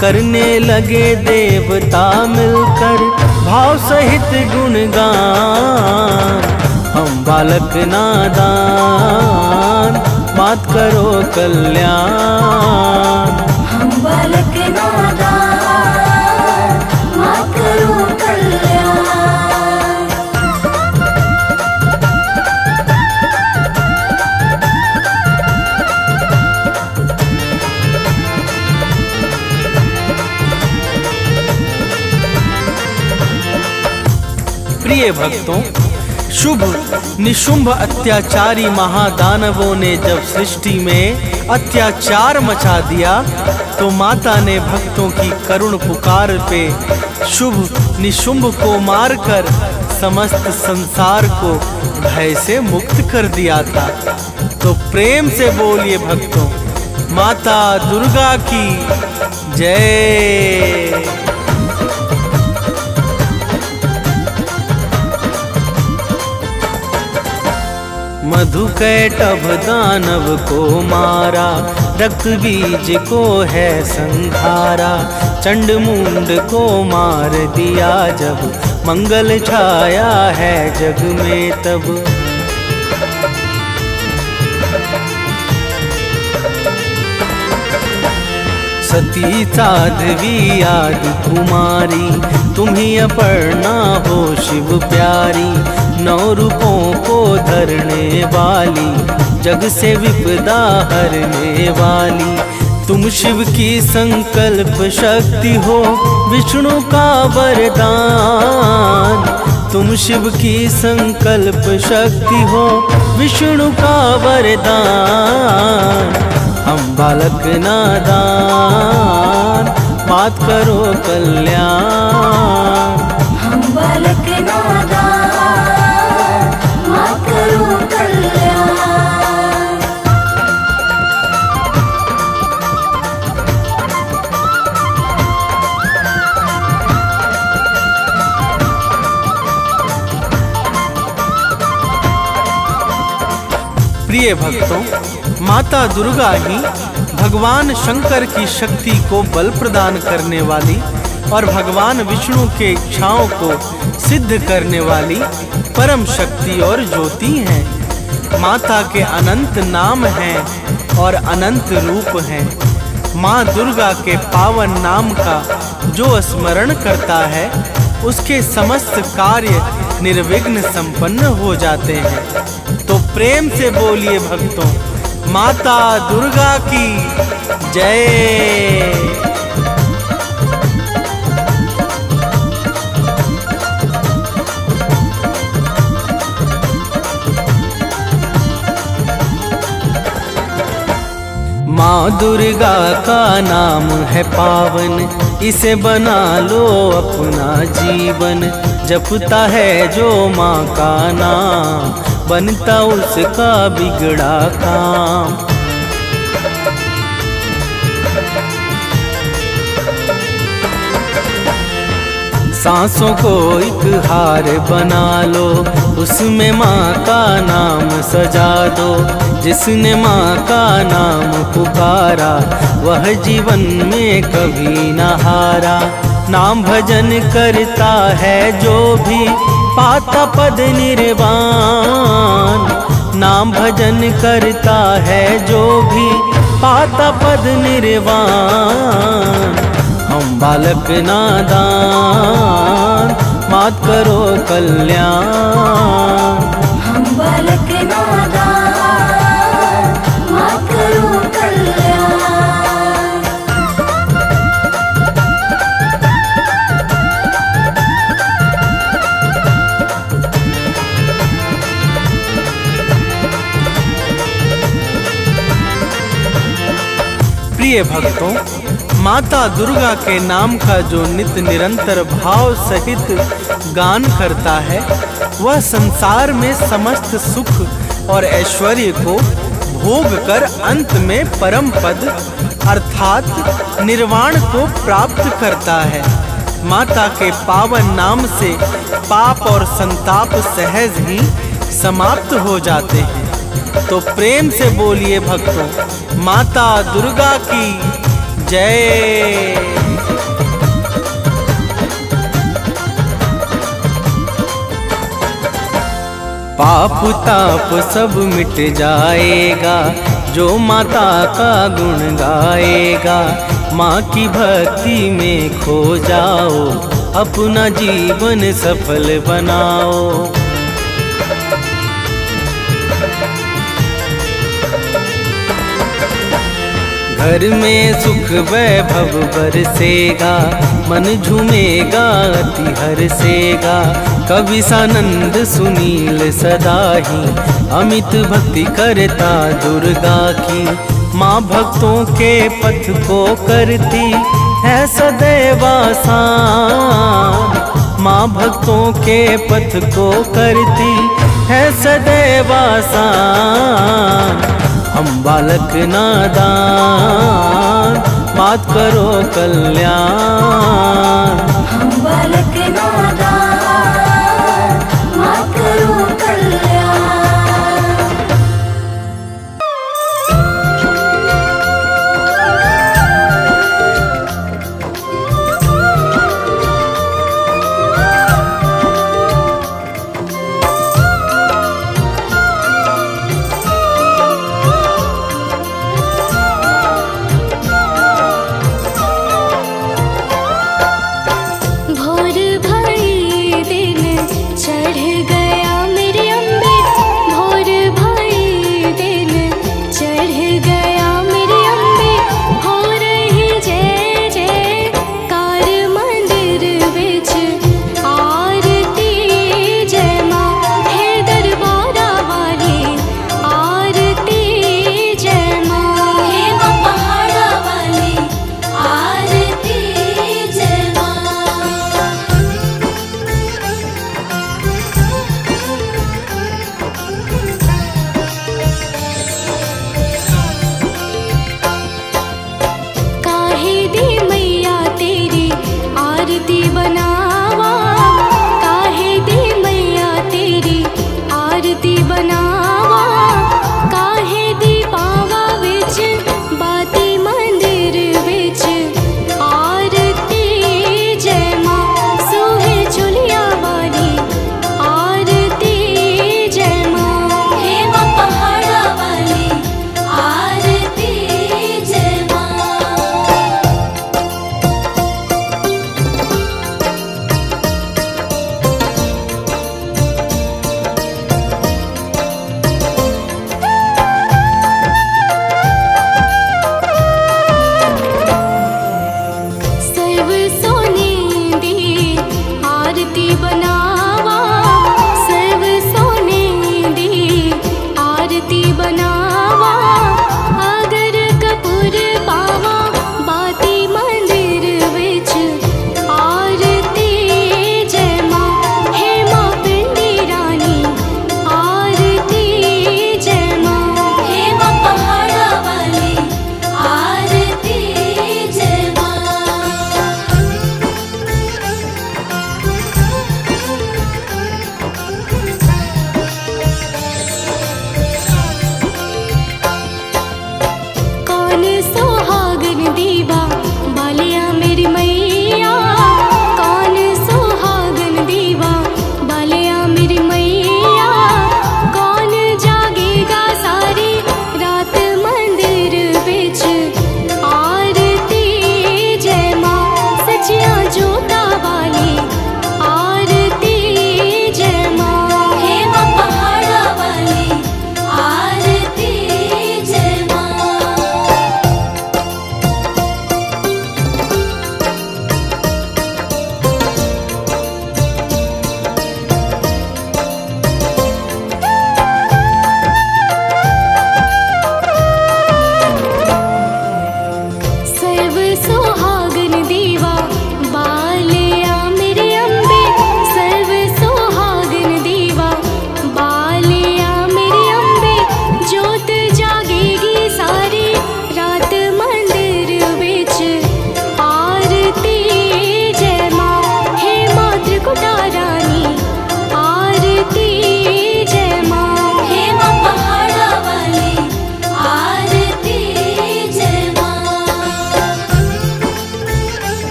करने लगे देवता मिलकर भाव सहित गुणगान। हम बालक नादान, मात करो कल्याण। हम बालक नादान, मात करो कल्याण। प्रिय भक्तों, शुभ निशुंभ अत्याचारी महादानवों ने जब सृष्टि में अत्याचार मचा दिया तो माता ने भक्तों की करुण पुकार पे शुभ निशुंभ को मारकर समस्त संसार को भय से मुक्त कर दिया था। तो प्रेम से बोलिए भक्तों, माता दुर्गा की जय। मधुकैटभ दानव को मारा, रक्त बीज को है संहारा। चंड मुंड को मार दिया जब, मंगल छाया है जग में तब। सती साध्वी आदि कुमारी, तुम्ही अपर्णा हो शिव प्यारी। 9 रूपों को धरने वाली, जग से विपदा हरने वाली। तुम शिव की संकल्प शक्ति हो, विष्णु का वरदान। तुम शिव की संकल्प शक्ति हो, विष्णु का वरदान। हम बालक नादान, मात करो कल्याण। हम बालक नादान, मात करो कल्याण। प्रिय भक्तों, माता दुर्गा ही भगवान शंकर की शक्ति को बल प्रदान करने वाली और भगवान विष्णु के इच्छाओं को सिद्ध करने वाली परम शक्ति और ज्योति हैं। माता के अनंत नाम हैं और अनंत रूप हैं। माँ दुर्गा के पावन नाम का जो स्मरण करता है उसके समस्त कार्य निर्विघ्न संपन्न हो जाते हैं। तो प्रेम से बोलिए भक्तों, माता दुर्गा की जय। माँ दुर्गा का नाम है पावन, इसे बना लो अपना जीवन। जपता है जो माँ का नाम, बनता उसका बिगड़ा काम। सांसों को एक हार बना लो, उसमें माँ का नाम सजा दो। जिसने माँ का नाम पुकारा, वह जीवन में कभी न हारा। नाम भजन करता है जो भी, पाता पद निर्वाण। नाम भजन करता है जो भी, पाता पद निर्वाण। हम बालक नादान, मात करो कल्याण। हम बालक नादान, मात करो कल्याण। प्रिय भक्तों, माता दुर्गा के नाम का जो नित्य निरंतर भाव सहित गान करता है, वह संसार में समस्त सुख और ऐश्वर्य को भोग कर अंत में परम पद अर्थात निर्वाण को प्राप्त करता है। माता के पावन नाम से पाप और संताप सहज ही समाप्त हो जाते हैं। तो प्रेम से बोलिए भक्तों, माता दुर्गा की जय। पाप ताप सब मिट जाएगा, जो माता का गुण गाएगा। माँ की भक्ति में खो जाओ, अपना जीवन सफल बनाओ। घर में सुख वैभव बरसेगा, मन झूमेगा अति हर्षेगा। कवि सानंद सुनील सदा ही, अमित भक्ति करता दुर्गा की। माँ भक्तों के पथ को करती है सदैव आसान। माँ भक्तों के पथ को करती है सदैव आसान। हम बालक नादान, मात करो कल्याण। हम बालक नादान, मात करो कल्याण।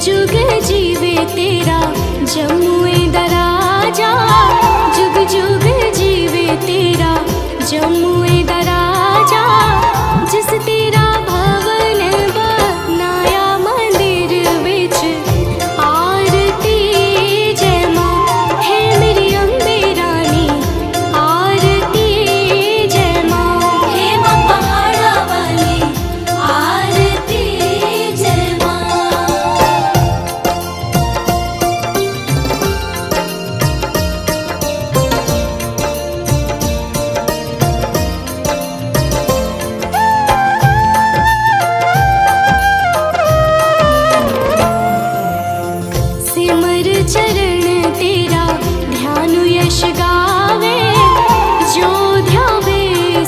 जुग जीवे तेरा जमुए दराजा, जुग जुग जीवे तेरा जमुए दराजा। जिस तेरा भवन बनाया मंदिर विच आरती जय माँ। है मेरी अम्बे रानी आरती जय माँ। हे माँ पहाड़ा वाली आरती जय माँ। सिमर चरण तेरा ध्यान यश गावे, जो ध्यावे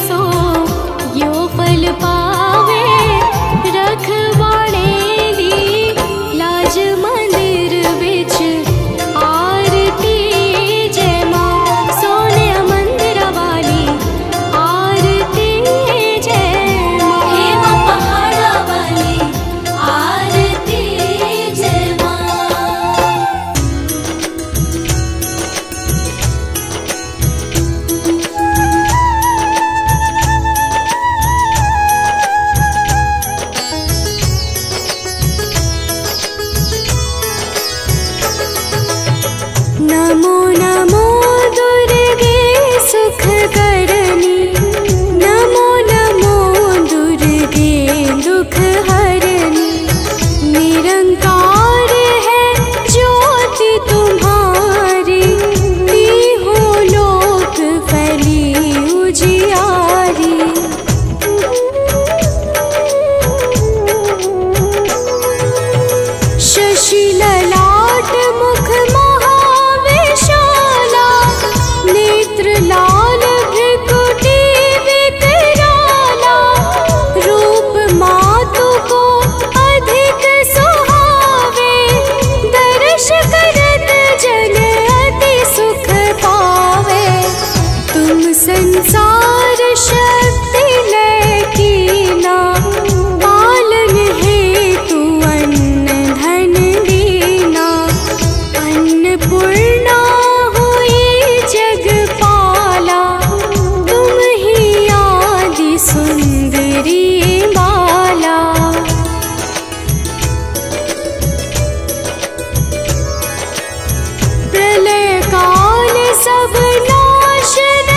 सो यो फल पावे। रखवाणे दी लाज मंदिर विच आरती जय माँ। सोने मंदिर वाली आरती जय माँ। हे माँ पहाड़ा वाली आरती जय माँ। नमो नमो दुर्गे सुख करनी, नमो नमो दुर्गे दुख हरनी। निरंकार है ज्योति तुम्हारी, तीहों लोक फैली उजियारी। शशि ललाट मुख महाविशाला, नेत्र लाल भृकुटी विकराला। रूप मातु को अधिक सुहावे, दर्श करत जन अति सुख पावे। तुम संसार शक्ति लैकीना, पालन हेतु अन्न धन दीना। अन्नपूर्णा हुई जगपाला, तुम ही आदि सुंदरी बाला। प्रलय काल सब नाशनहारी,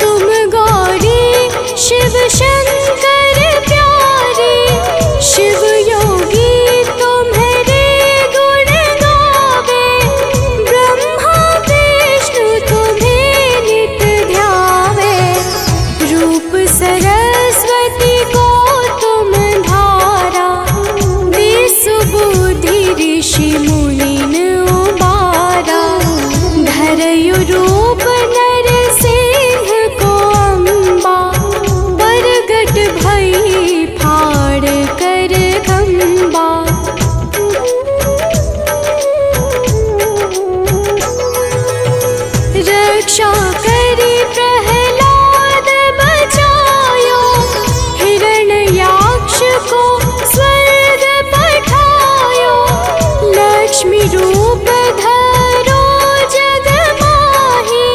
तुम गौरी शिव शंकर प्यारी। शिव योगी तुम्हारे गुण गावे, ब्रह्मा विष्णु तुम्हें नित ध्यावे। रूप सरस्वती को तुम धारा, विसुबुद्धि ऋषि मुनिन उबारा। धरयु रूप नरसिंह को अम्बा, बरगट भई फाड़ कर खम्बा। रक्षा करी प्रहलाद बचायो, हिरण्याक्ष को स्वर्ग पठायो। लक्ष्मी रूप धरो जग माही,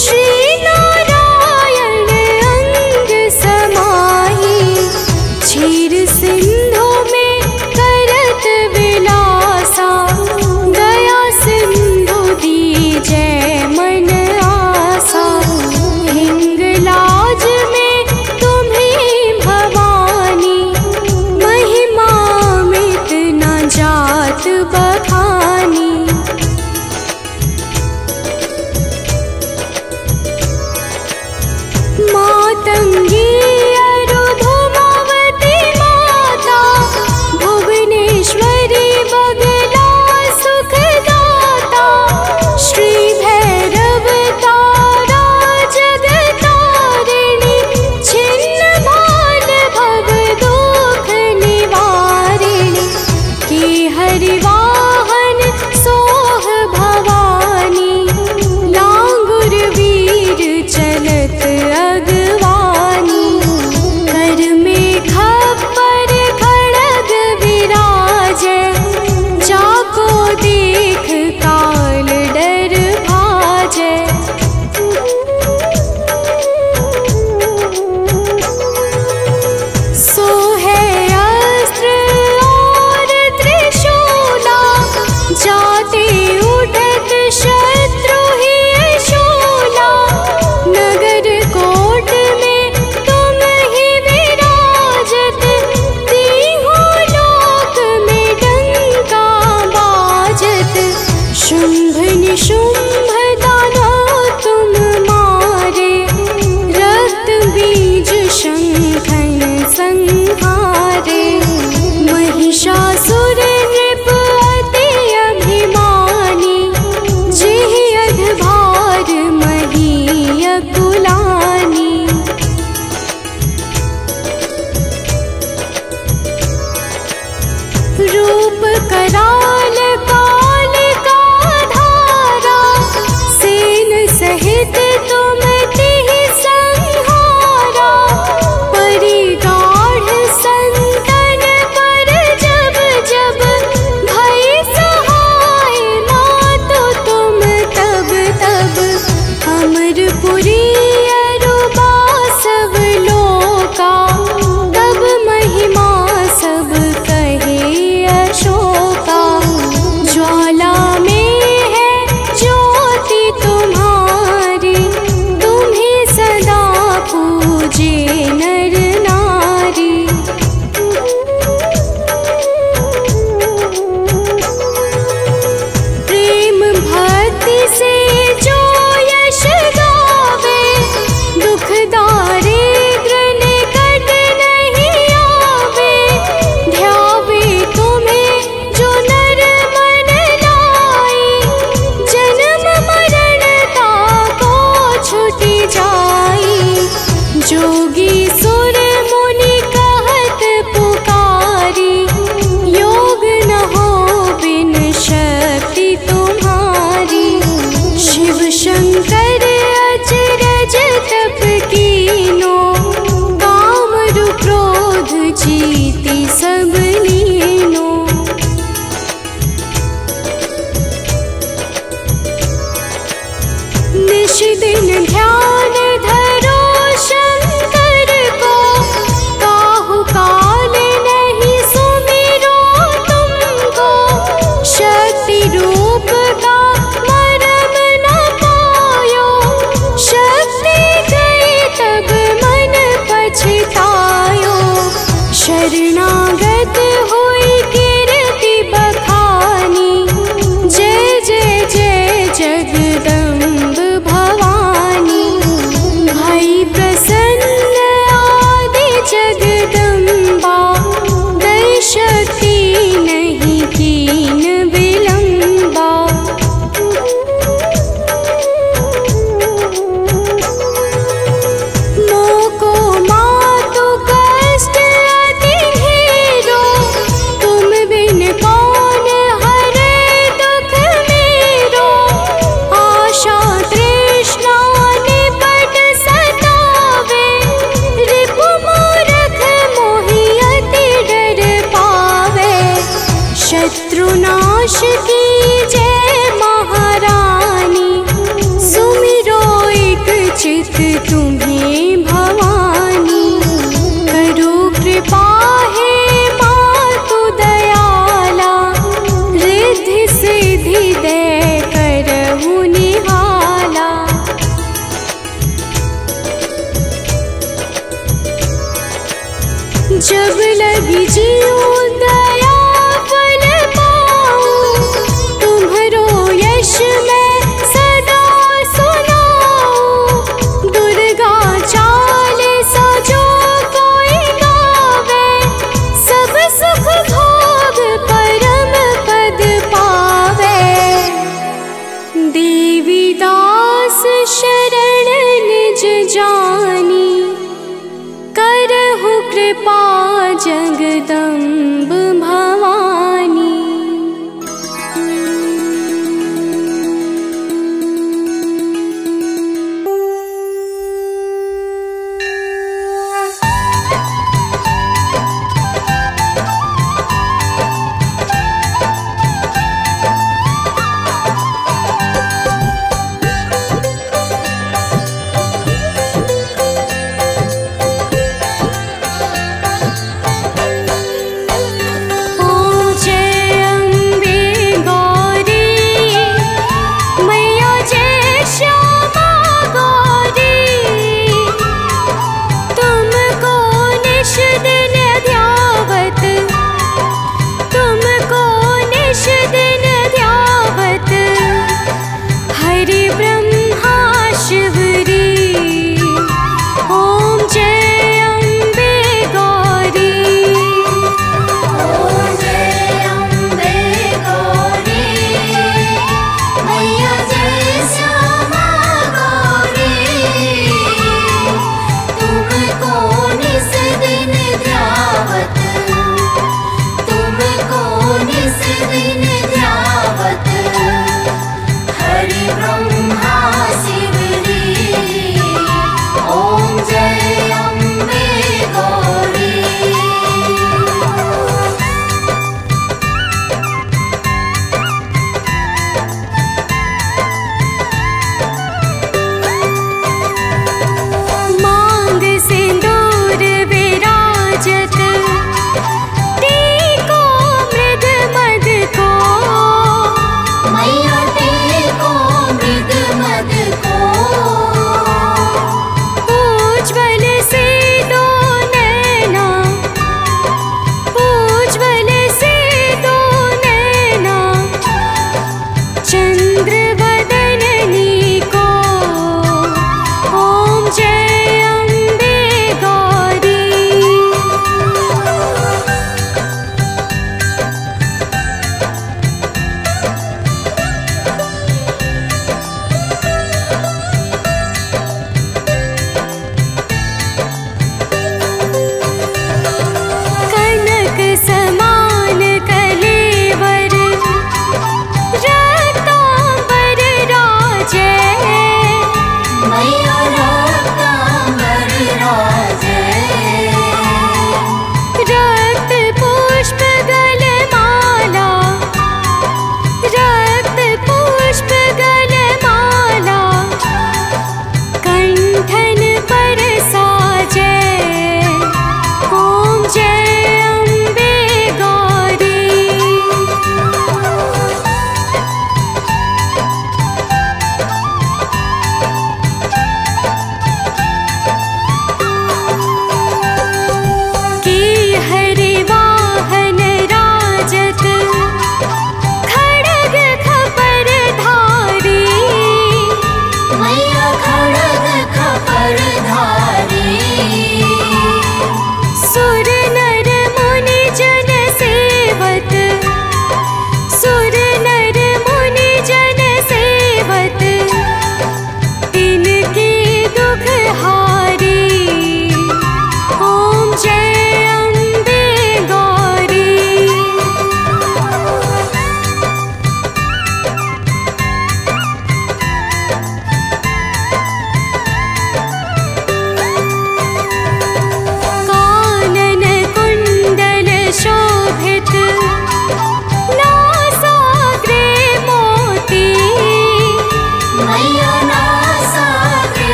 श्री नारायण अंग समाही। क्षीर सिंधु में करत विलासा, दया सिंधु दी जय मन आसा। हिंगलाज में तुम्ही भवानी, महिमा मित न जात बखानी। निश दिन ध्यान धरो शंकर को, काहू काल नहीं सुमिरो तुमको। शक्ति रूप का मरम न पायो, शक्ति गई तब मन पछतायो। शरणागत हुई कीर्ति बखानी, जय जय जय जगदम्ब भवानी। भई प्रसन्न आदि जगदम्बा, दई शक्ति नहीं कीन विलंबा। मोको मातु कष्ट अति ढेरो, तुम बिन कौन हरे दुख मेरो। आशा तृष्णा निपट सतावे, रिपु मूरख मोहि अति डर पावे। शत्रुनाश की जय महारानी, सुमिरो एक चित तुम्हें भवानी। करो कृपा हे मातु दयाला, रिद्धि सिद्धि दे करहु निहाला। जब लगी जीव दया फल पाऊं, तुम्हरो यश मैं सदा सुनाऊं। दुर्गा चालीसा जो कोई गावे, सब सुख भोग परम पद पावे। देवी दास शरण निज जानी, करहु कृपा जगदम्ब भवानी।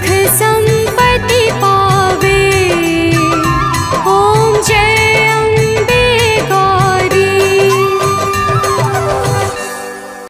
सुख संपत्ति पा